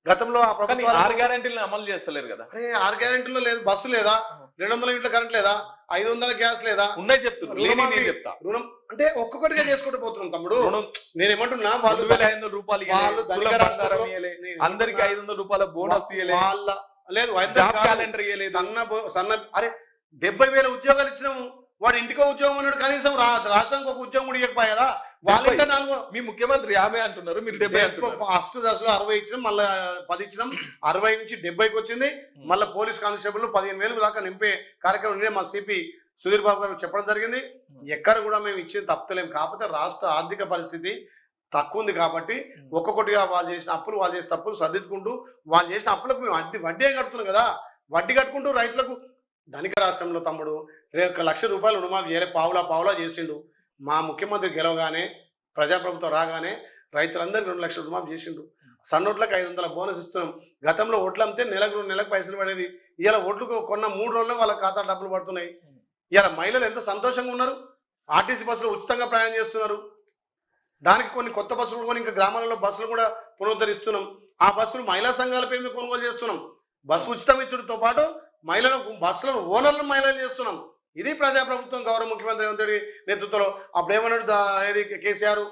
గతంలో ఆ ప్రభుత్వం 6 గ్యారెంటీలను అమలు చేస్తలేరు కదా. అరే 6 గ్యారెంటీలో లేదు, బస్సు లేదా, 200 యూనిట్ల కరెంట్ లేదా, 500 గ్యాస్ లేదా, ఉన్నాయి చెప్తా. రుణం అంటే ఒక్కొక్కటిగా చేసుకుంటూ పోతున్నాం తమ్ముడు. నేను ఏమంటున్నా, వాళ్ళు 2,500 రూపాయలు అందరికి 500 రూపాయల బోనస్ వాళ్ళ లేదు, సన్న అరే 70,000 ఉద్యోగాలు ఇచ్చినాము. వాడు ఇంటికో ఉద్యోగం అన్నాడు, కనీసం రాష్ట్రానికి ఒక ఉద్యోగం కూడా ఇవ్వకపోయారా? వాళ్ళంటే 4 మీ ముఖ్యమంత్రి 50 అంటున్నారు, మీరు 70 అంటున్నారు. ఫస్ట్ దశలో 60 ఇచ్చినాం, మళ్ళీ 10 ఇచ్చినాం, 60 నుంచి 70కి వచ్చింది. మళ్ళీ పోలీస్ కానిస్టేబుల్ 15,000 దాకా నింపే కార్యక్రమం మా సిపి సుధీర్ బాబు గారు చెప్పడం జరిగింది. ఎక్కడ కూడా మేము ఇచ్చేది తప్పలేం. కాకపోతే రాష్ట్ర ఆర్థిక పరిస్థితి తక్కువ ఉంది కాబట్టి ఒక్కొక్కటిగా వాళ్ళు చేసిన అప్పులు, వాళ్ళు చేసిన తప్పులు సర్దిద్దుకుంటూ, వాళ్ళు చేసిన అప్పులకు మేము వడ్డీ కడుతున్నాం కదా, వడ్డీ కట్టుకుంటూ రైతులకు. ధనిక రాష్ట్రంలో తమ్ముడు 1,00,000 రూపాయలు రుణమాఫీ చేయలే, పావులా చేసిండు. మా ముఖ్యమంత్రి గెలవగానే, ప్రజాప్రభుత్వం రాగానే రైతులందరికీ 2 లక్షల రుణమాఫీ చేసిండు. సన్నోట్లకు 500 బోనస్ ఇస్తున్నాం. గతంలో ఒడ్లు అమ్మితే నెలకు పైసలు పడేది. ఇలా ఒడ్లు కొన్న 3 రోజుల్లో వాళ్ళ ఖాతా డబ్బులు పడుతున్నాయి. ఇలా మహిళలు ఎంత సంతోషంగా ఉన్నారు. ఆర్టీసీ బస్సులు ఉచితంగా ప్రయాణం చేస్తున్నారు. దానికి కొన్ని కొత్త బస్సులు కొని ఇంకా గ్రామాలలో బస్సులు కూడా పునరుద్ధరిస్తున్నాం. ఆ బస్సులు మహిళా సంఘాల పేరు మీద కొనుగోలు చేస్తున్నాం. బస్సు ఉచితం ఇచ్చడంతో పాటు మహిళలకు బస్సులను ఓనర్లను మహిళలు చేస్తున్నాం. ఇది ప్రజాప్రభుత్వం, గౌరవ ముఖ్యమంత్రి రేవంత్ రెడ్డి నేతృత్వంలో. అప్పుడు ఏమన్నాడు ఏది కేసీఆర్,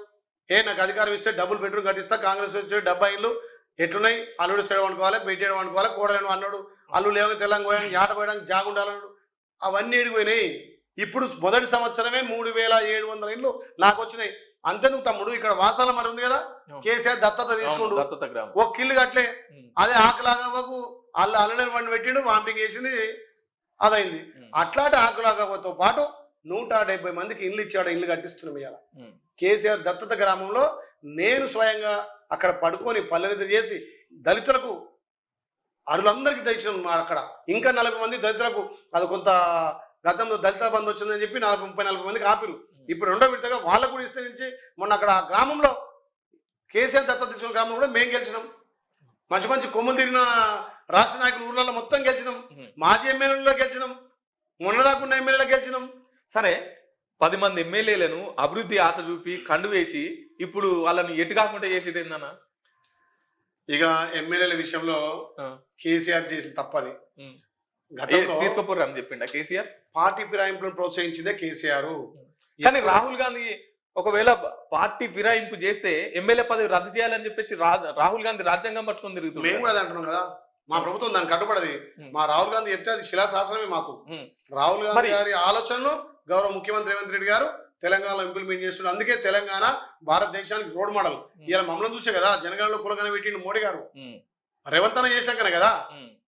నాకు అధికారం ఇస్తే డబుల్ బెడ్రూమ్ కట్టిస్తా, కాంగ్రెస్ వచ్చే 70 ఇళ్ళు ఎట్లున్నాయి, అల్లుడు స్థిరం అనుకోవాలి, బెడ్డేయడం అనుకోవాలి, కోడలేను అన్నాడు, అల్లుడు లేవని తెలంగాణ పోయడానికి ఆట పోయడానికి జాగుండాలన్నాడు, అవన్నీ ఎడిపోయినాయి. ఇప్పుడు మొదటి సంవత్సరమే 3700 ఇళ్ళు నాకు వచ్చినాయి. అంతేందుకు తమ్ముడు, ఇక్కడ వాసాల మరి ఉంది కదా, కేసీఆర్ దత్తత తీసుకుండు, ఒక కిల్లు కట్లే, అదే ఆకులాగవ్వకు అల్లనేరు బండి పెట్టిండు, వాంపింగ్ చేసింది, అదైంది. అట్లాంటి ఆకులాగవ్వతో పాటు 170 మందికి ఇల్లు ఇచ్చాడు, ఇల్లు కట్టిస్తున్నాం ఇవాళ. కేసీఆర్ దత్తత గ్రామంలో నేను స్వయంగా అక్కడ పడుకొని పల్లెనిద్ర చేసి దళితులకు అరులందరికీ తెచ్చినాం. అక్కడ ఇంకా 40 మంది దళితులకు, అది కొంత గతంలో దళిత బంధు వచ్చిందని చెప్పి 30-40 మందికి ఆపిరు. ఇప్పుడు రెండో విడతగా వాళ్ళకు కూడా ఇస్తే నుంచి మొన్న అక్కడ ఆ గ్రామంలో కేసీఆర్ దత్తత తీసుకున్న గ్రామంలో కూడా మేము గెలిచినాం. మంచి మంచి కొమ్ములు తిరిగిన రాష్ట్ర నాయకులు ఊర్లలో మొత్తం గెలిచినాం, మాజీ ఎమ్మెల్యేలలో గెలిచినాం, మొన్నదాకున్న ఎమ్మెల్యేలో గెలిచినాం. సరే, 10 మంది ఎమ్మెల్యేలను అభివృద్ధి ఆశ చూపి కండు వేసి ఇప్పుడు వాళ్ళని ఎటు కాకుండా చేసేది ఏందన్నా? ఇక ఎమ్మెల్యేల విషయంలో కేసీఆర్ చేసిన తప్పది. తీసుకోపోరు అని చెప్పిండ కేసీఆర్. పార్టీ ఫిరాయింపులను ప్రోత్సహించిందే కేసీఆర్. కానీ రాహుల్ గాంధీ ఒకవేళ పార్టీ ఫిరాయింపు చేస్తే ఎమ్మెల్యే పదవి రద్దు చేయాలని చెప్పేసి రాహుల్ గాంధీ రాజ్యాంగం పట్టుకొని తిరుగుతుంది. మేము కూడా అది అంటున్నాం కదా, మా ప్రభుత్వం దానికి కట్టుబడది. మా రాహుల్ గాంధీ చెప్తే అది శిలాశాసనమే మాకు. రాహుల్ గాంధీ గారి ఆలోచనలు గౌరవ ముఖ్యమంత్రి రేవంత్ రెడ్డి గారు తెలంగాణలో ఇంప్లిమెంట్ చేస్తున్నారు. అందుకే తెలంగాణ భారతదేశానికి రోడ్ మోడల్. ఇలా మమ్మల్ని చూసే కదా జనగణలో కులగన పెట్టిండు మోడీ గారు, రేవంత్ అన్న చేసినాకనే కదా.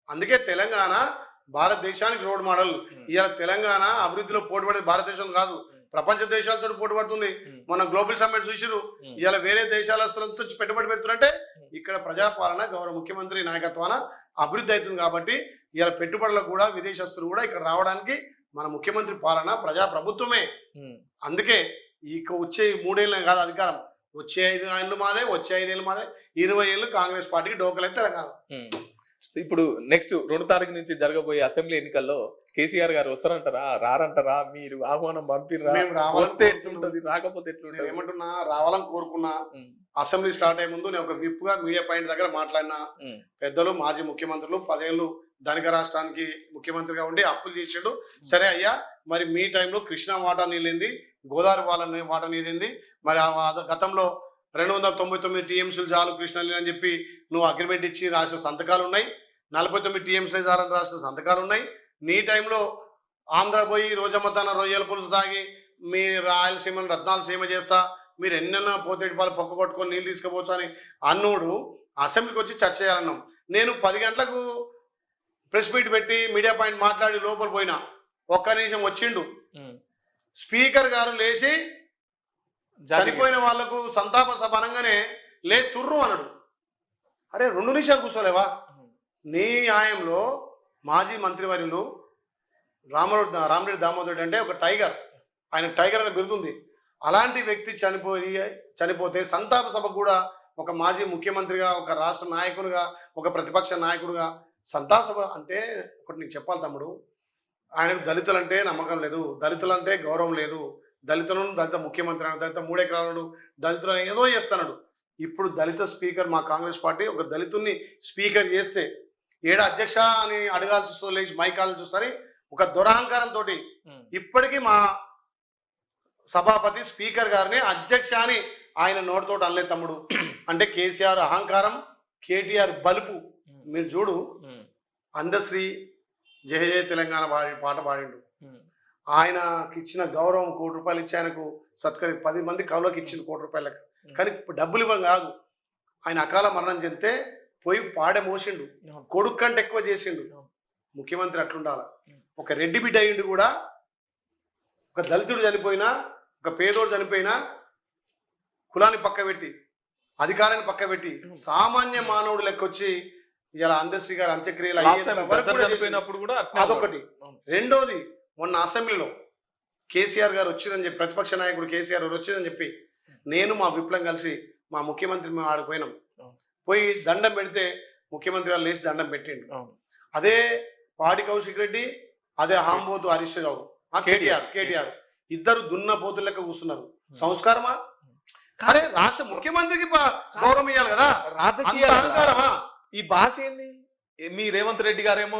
అందుకే తెలంగాణ భారతదేశానికి రోడ్ మోడల్. ఇవాళ తెలంగాణ అభివృద్ధిలో పోటీపడేది భారతదేశం కాదు, ప్రపంచ దేశాలతో పోటీ పడుతుంది. మన గ్లోబల్ సమ్మిట్ చూసిరు, ఇవాళ వేరే దేశాలతో పెట్టుబడి పెడుతున్నారంటే ఇక్కడ ప్రజాపాలన గౌరవ ముఖ్యమంత్రి నాయకత్వాన అభివృద్ధి అవుతుంది. కాబట్టి ఇవాళ పెట్టుబడులకు కూడా విదేశస్తులు కూడా ఇక్కడ రావడానికి మన ముఖ్యమంత్రి పాలన ప్రజా ప్రభుత్వమే. అందుకే వచ్చే 3 ఏళ్ళు కాదు అధికారం, వచ్చే 5 ఏళ్ళు మాదే, వచ్చే 5 ఏళ్ళు మాదే, 20 ఏళ్ళు కాంగ్రెస్ పార్టీకి డోకలైతే తెలంగాణ. ఇప్పుడు నెక్స్ట్ 2 తారీఖు నుంచి జరగబోయే అసెంబ్లీ ఎన్నికల్లో కేసీఆర్ గారు వస్తారంటారా, రారంటారా? మీరు ఆహ్వానం పంపిర్రా? వస్తే ఎట్లుంటది, రాకపోతే ఎట్లుంటది? ఏమంటున్నా, రావాలని కోరుకున్నా. అసెంబ్లీ స్టార్ట్ అయ్యే ముందు నేను ఒక విప్ గా మీడియా పాయింట్ దగ్గర మాట్లాడినా. పెద్దలు మాజీ ముఖ్యమంత్రులు 10 ఏళ్ళు ధనిక రాష్ట్రానికి ముఖ్యమంత్రిగా ఉండి అప్పులు చేసిండు. సరే అయ్యా, మరి మీ టైంలో కృష్ణా వాటా నీళ్ళింది, గోదావరి వాటా నీళ్ళింది, మరి గతంలో 299 టీఎంసీలు చాలు కృష్ణా నీళ్ళు అని చెప్పి నువ్వు అగ్రిమెంట్ ఇచ్చి రాసిన సంతకాలు ఉన్నాయి. 49 టీఎంసీలు చాలని రాసిన సంతకాలు ఉన్నాయి. నీ టైంలో ఆంధ్ర పోయి రోజమ్మతన రొయ్యల పులుసు తాగి మీ రాయలసీమను రత్నాలసీమ చేస్తా, మీరు ఎన్నెన్న పోతేటిపాలు పొక్క కొట్టుకొని నీళ్ళు తీసుకుపోవచ్చు అని అన్నోడు అసెంబ్లీకి వచ్చి చర్చ చేయాలన్నాం. నేను 10 గంటలకు ప్రెస్ మీట్ పెట్టి మీడియా పాయింట్ మాట్లాడి లోపల పోయినా, ఒక్క నిమిషం వచ్చిండు స్పీకర్ గారు లేచి చనిపోయిన వాళ్లకు సంతాప సభ అనగానే తుర్రు అన్నాడు. అరే 2 నిమిషాలు కూర్చోలేవా? నీ న్యాయంలో మాజీ మంత్రివర్యులు రామిరెడ్డి దామోదర్ అంటే ఒక టైగర్, ఆయన టైగర్ అనే బిరుదుంది. అలాంటి వ్యక్తి చనిపోతే సంతాప సభ కూడా ఒక మాజీ ముఖ్యమంత్రిగా, ఒక రాష్ట్ర నాయకుడిగా, ఒక ప్రతిపక్ష నాయకుడిగా సంతాప సభ అంటే ఒకటి నీకు చెప్పాలి తమ్ముడు. ఆయనకు దళితులంటే నమ్మకం లేదు, దళితులంటే గౌరవం లేదు, దళితులను దళిత ముఖ్యమంత్రి అన్నాడు, దళిత 3 ఎకరాలను దళితులను ఏదో చేస్తున్నాడు. ఇప్పుడు దళిత స్పీకర్ మా కాంగ్రెస్ పార్టీ ఒక దళితుల్ని స్పీకర్ చేస్తే ఏడా అధ్యక్ష అని అడగాల్సి వస్తుంది, లేచి మైకాలు చూస్తారని ఒక దురహంకారంతో ఇప్పటికీ మా సభాపతి స్పీకర్ గారిని అధ్యక్ష అని ఆయన నోటితో అనలేదు తమ్ముడు. అంటే కేసీఆర్ అహంకారం, కేటీఆర్ బలుపు. మీరు చూడు, అందశ్రీ జయ జయ తెలంగాణ పాట పాడిండు. ఆయనకి ఇచ్చిన గౌరవం ₹1 కోటి ఇచ్చి ఆయనకు సత్కరి 10 మంది కవులకు ఇచ్చింది ₹1 కోటి. కానీ డబ్బులు ఇవ్వడం కాదు, ఆయన అకాల మరణం చెందితే పోయి పాడే మోసిండు, కొడుకు కంటే ఎక్కువ చేసిండు. ముఖ్యమంత్రి అట్లుండాల. ఒక రెడ్డి బిడ్డ అయ్యిండు కూడా, ఒక దళితుడు చనిపోయినా, ఒక పేదోడు చనిపోయినా కులాన్ని పక్క పెట్టి, అధికారాన్ని పక్క పెట్టి సామాన్య మానవుడు లెక్కొచ్చి ఇలా అందశ్రీ గారు అంత్యక్రియలు చనిపోయినప్పుడు కూడా అదొకటి. రెండోది, మొన్న అసెంబ్లీలో కేసీఆర్ గారు వచ్చిందని చెప్పి, ప్రతిపక్ష నాయకుడు కేసీఆర్ గారు వచ్చిందని చెప్పి నేను మా విప్లం కలిసి మా ముఖ్యమంత్రి మేము ఆడిపోయినాం. పోయి దండం పెడితే ముఖ్యమంత్రి గారు లేచి దండం పెట్టిండు. అదే పాడి కౌశిక్ రెడ్డి, అదే హాంబోతు హరీష్ రావు, కేటీఆర్ ఇద్దరు దున్న పోతుల లెక్క కూర్చున్నారు. సంస్కారమా? అరే రాష్ట్ర ముఖ్యమంత్రికి గౌరవం ఇవ్వాలి కదా, రాజకీయ అహంకారమా? ఈ భాష ఏంది? మీ రేవంత్ రెడ్డి గారేమో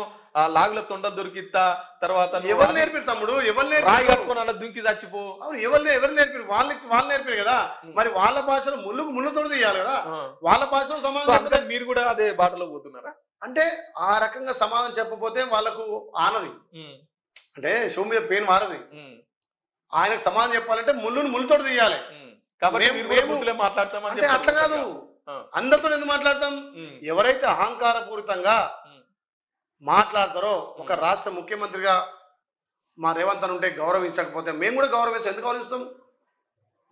లాగుల తొండ దొరికిత్తా తర్వాత నువ్వు ఎవరు నేర్పిరు తమ్ముడు, ఎవరు రాయి నేర్పిరు? కట్టుకొని అలా దుంకి చచ్చిపో. అవును, ఎవరు నేర్పిరు? వాళ్ళు నేర్పిరు కదా. మరి వాళ్ళ భాషలో ముళ్ళుతోటి తీయాలి కదా. ఆ. వాళ్ళ భాషలో సో సమాధానం అందుకని చెప్పకపోతే మీరు కూడా అదే బాటలో పోతున్నారా? అంటే ఆ రకంగా సమాధానం చెప్పకపోతే వాళ్ళకు ఆనది, ఉమ్, అంటే షో మీద పెయిన్ మారది. ఉమ్, ఆయనకు సమాధానం చెప్పాలంటే ముళ్ళుతోటి తీయాలి. ఉమ్. కాబట్టి మేము- మీరు కూడా మేము- బుద్ధులే మాట్లాడతామని అంటే అట్లా కాదు, ఆ. అందరితో ఎందుకు మాట్లాడతాం? ఉమ్, ఎవరైతే అహంకారపూరితంగా ఉమ్, మాట్లాడతారో, ఒక రాష్ట్ర ముఖ్యమంత్రిగా మా రేవంత్ అని ఉంటే గౌరవించకపోతే మేము కూడా గౌరవించాం. ఎందుకు గౌరవిస్తాం?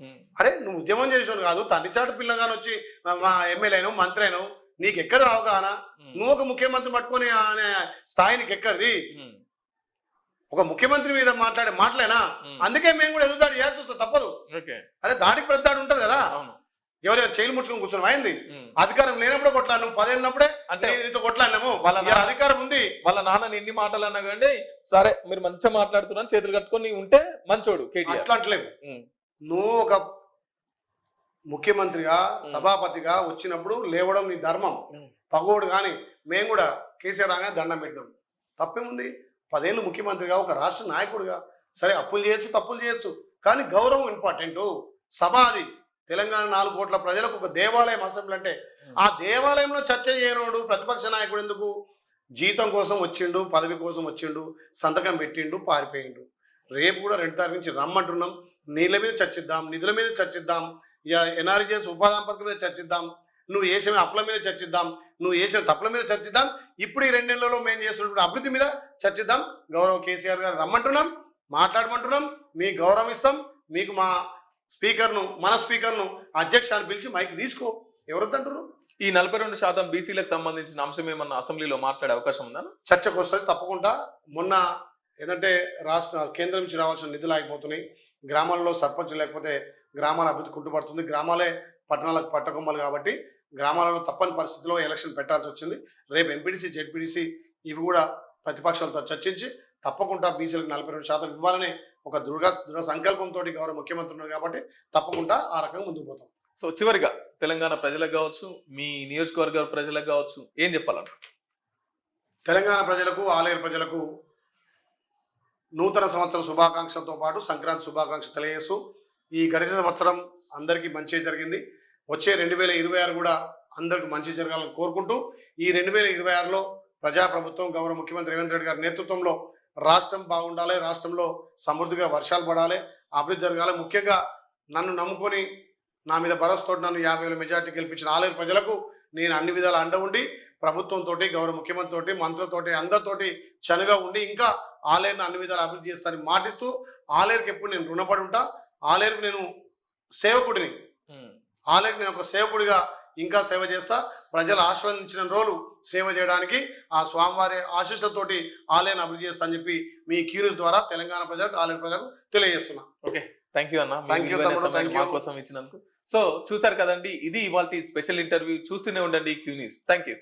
ఉమ్, అరే నువ్వు ఉద్యమం చేసావు కాదు, తండ్రి చాటు పిల్లగాని వచ్చి మా ఎమ్మెల్యే అయినావు, మంత్రి అయినావు, నీకు ఎక్కడ అవగాహన? నువ్వు ఒక ముఖ్యమంత్రి పట్టుకొని అనే స్థాయి నీకు ఎక్కడిది? ఉమ్, ఒక ముఖ్యమంత్రి మీద మాట్లాడే మాటలేనా? ఉమ్. అందుకే మేము కూడా ఎదురుదాడి చేయాల్సి వస్తుంది, తప్పదు. ఓకే. అరే దాడికి ప్రతిదాడి ఉంటుంది కదా. అవును. ఎవరైనా చేయలు ముడుచుకొని కూర్చొని అయింది. ఉమ్. అధికారం లేనప్పుడే కొట్లాను, 10 ఏళ్ళినప్పుడే అంటే నేను నీతో కొట్లాడినాము. వాళ్ళ ఇలా అధికారం ఉంది. వాళ్ళ నాన్నని ఎన్ని మాటలు అన్నా కానీ సరే మీరు మంచిగా మాట్లాడుతున్నాను చేతులు కట్టుకొని ఉంటే మంచోడు కేటీఆర్. అట్లా అంటలేవు. ఉమ్, నువ్వు ఒక ముఖ్యమంత్రిగా సభాపతిగా వచ్చినప్పుడు లేవడం నీ ధర్మం, ఉమ్, పగోడు. కానీ మేము కూడా కేసీఆర్ రాగానే దండం పెట్టినాం. తప్పేముంది? 10 ఏళ్ళు ముఖ్యమంత్రిగా, ఒక రాష్ట్ర నాయకుడిగా, సరే అప్పులు చేయొచ్చు, తప్పులు చేయొచ్చు, కానీ గౌరవం ఇంపార్టెంట్. సభ అది తెలంగాణ 4 కోట్ల ప్రజలకు ఒక దేవాలయం, అసెంబ్లీ అంటే. ఆ దేవాలయంలో చర్చ చేయనోడు ప్రతిపక్ష నాయకుడు ఎందుకు? జీతం కోసం వచ్చిండు, పదవి కోసం వచ్చిండు, సంతకం పెట్టిండు, పారిపోయిండు. రేపు కూడా 2 తారీఖు నుంచి రమ్మంటున్నాం. నీళ్ళ మీద చర్చిద్దాం, నిధుల మీద చర్చిద్దాం, ఎన్ఆర్జీఎస్ ఉపాధి పథకం మీద చర్చిద్దాం, నువ్వు వేసిన అప్పుల మీద చర్చిద్దాం, నువ్వు వేసిన తప్పుల మీద చర్చిద్దాం. ఇప్పుడు ఈ 2 నెలల్లో మేము చేస్తున్నటువంటి అభివృద్ధి మీద చర్చిద్దాం. గౌరవ కేసీఆర్ గారు రమ్మంటున్నాం, మాట్లాడమంటున్నాం, మీకు గౌరవం ఇస్తాం. మీకు మా స్పీకర్ను, మన స్పీకర్ను అధ్యక్ష అని పిలిచి మైక్ తీసుకో. ఎవరొద్దంటారు? ఈ 42% బీసీలకు సంబంధించిన అంశం ఏమన్నా అసెంబ్లీలో మాట్లాడే అవకాశం ఉందా? చర్చకు వస్తుంది తప్పకుండా. మొన్న ఏంటంటే రాష్ట్ర కేంద్రం నుంచి రావాల్సిన నిధులు ఆగిపోతున్నాయి. గ్రామాల్లో సర్పంచ్ లేకపోతే గ్రామాల అభివృద్ధి కుంటుపడుతుంది. గ్రామాలే పట్టణాలకు పట్టకొమ్మలు కాబట్టి గ్రామాలలో తప్పని పరిస్థితిలో ఎలక్షన్ పెట్టాల్సి వచ్చింది. రేపు ఎంపీడీసీ, జెడ్పీడీసీ ఇవి కూడా ప్రతిపక్షాలతో చర్చించి తప్పకుండా బీసీలకు 42% ఇవ్వాలనే ఒక దృఢ సంకల్పంతో గౌరవ ముఖ్యమంత్రి ఉన్నారు కాబట్టి తప్పకుండా ఆ రకంగా ముందుకు పోతాం. సో చివరిగా తెలంగాణ ప్రజలకు కావచ్చు, మీ నియోజకవర్గ ప్రజలకు కావచ్చు, ఏం చెప్పాలంట? తెలంగాణ ప్రజలకు, ఆలేరు ప్రజలకు నూతన సంవత్సర శుభాకాంక్షలతో పాటు సంక్రాంతి శుభాకాంక్ష తెలియజేస్తూ, ఈ గడిచిన సంవత్సరం అందరికీ మంచి జరిగింది. వచ్చే 2026 కూడా అందరికి మంచి జరగాలని కోరుకుంటూ, ఈ 2026లో ప్రజాప్రభుత్వం గౌరవ ముఖ్యమంత్రి రేవంత్ రెడ్డి గారి నేతృత్వంలో రాష్ట్రం బాగుండాలి, రాష్ట్రంలో సమృద్ధిగా వర్షాలు పడాలి, అభివృద్ధి జరగాలి. ముఖ్యంగా నన్ను నమ్ముకొని నా మీద భరోసాతో నన్ను 50,000 మెజార్టీ గెలిపించిన ఆలేరు ప్రజలకు నేను అన్ని విధాలు అండ ఉండి, ప్రభుత్వంతో, గౌరవ ముఖ్యమంత్రితోటి, మంత్రులతోటి, అందరితోటి చనుగా ఉండి ఇంకా ఆలేరుని అన్ని విధాలు అభివృద్ధి చేస్తానని మాటిస్తూ, ఆలేరుకి ఎప్పుడు నేను రుణపడి ఉంటా. ఆలేరుకు నేను సేవకుడిని, ఆలేరుకు నేను ఒక సేవకుడిగా ఇంకా సేవ చేస్తా. ప్రజలు ఆశ్రయించిన రోజులు సేవ చేయడానికి ఆ స్వామివారి ఆశీస్సులతోటి ఆలయాన్ని అభివృద్ధి చేస్తా అని చెప్పి మీ క్యూనిస్ ద్వారా తెలంగాణ ప్రజలకు, ఆలయ ప్రజలకు తెలియజేస్తున్నా. ఓకే, థ్యాంక్ యూ అన్న, Thank you తమ్ముడు, thank you. మా కోసం ఇచ్చినందుకు. సో చూసారు కదండి, ఇది ఇవాల్టి స్పెషల్ ఇంటర్వ్యూ. చూస్తూనే ఉండండి క్యూ న్యూస్. Thank you.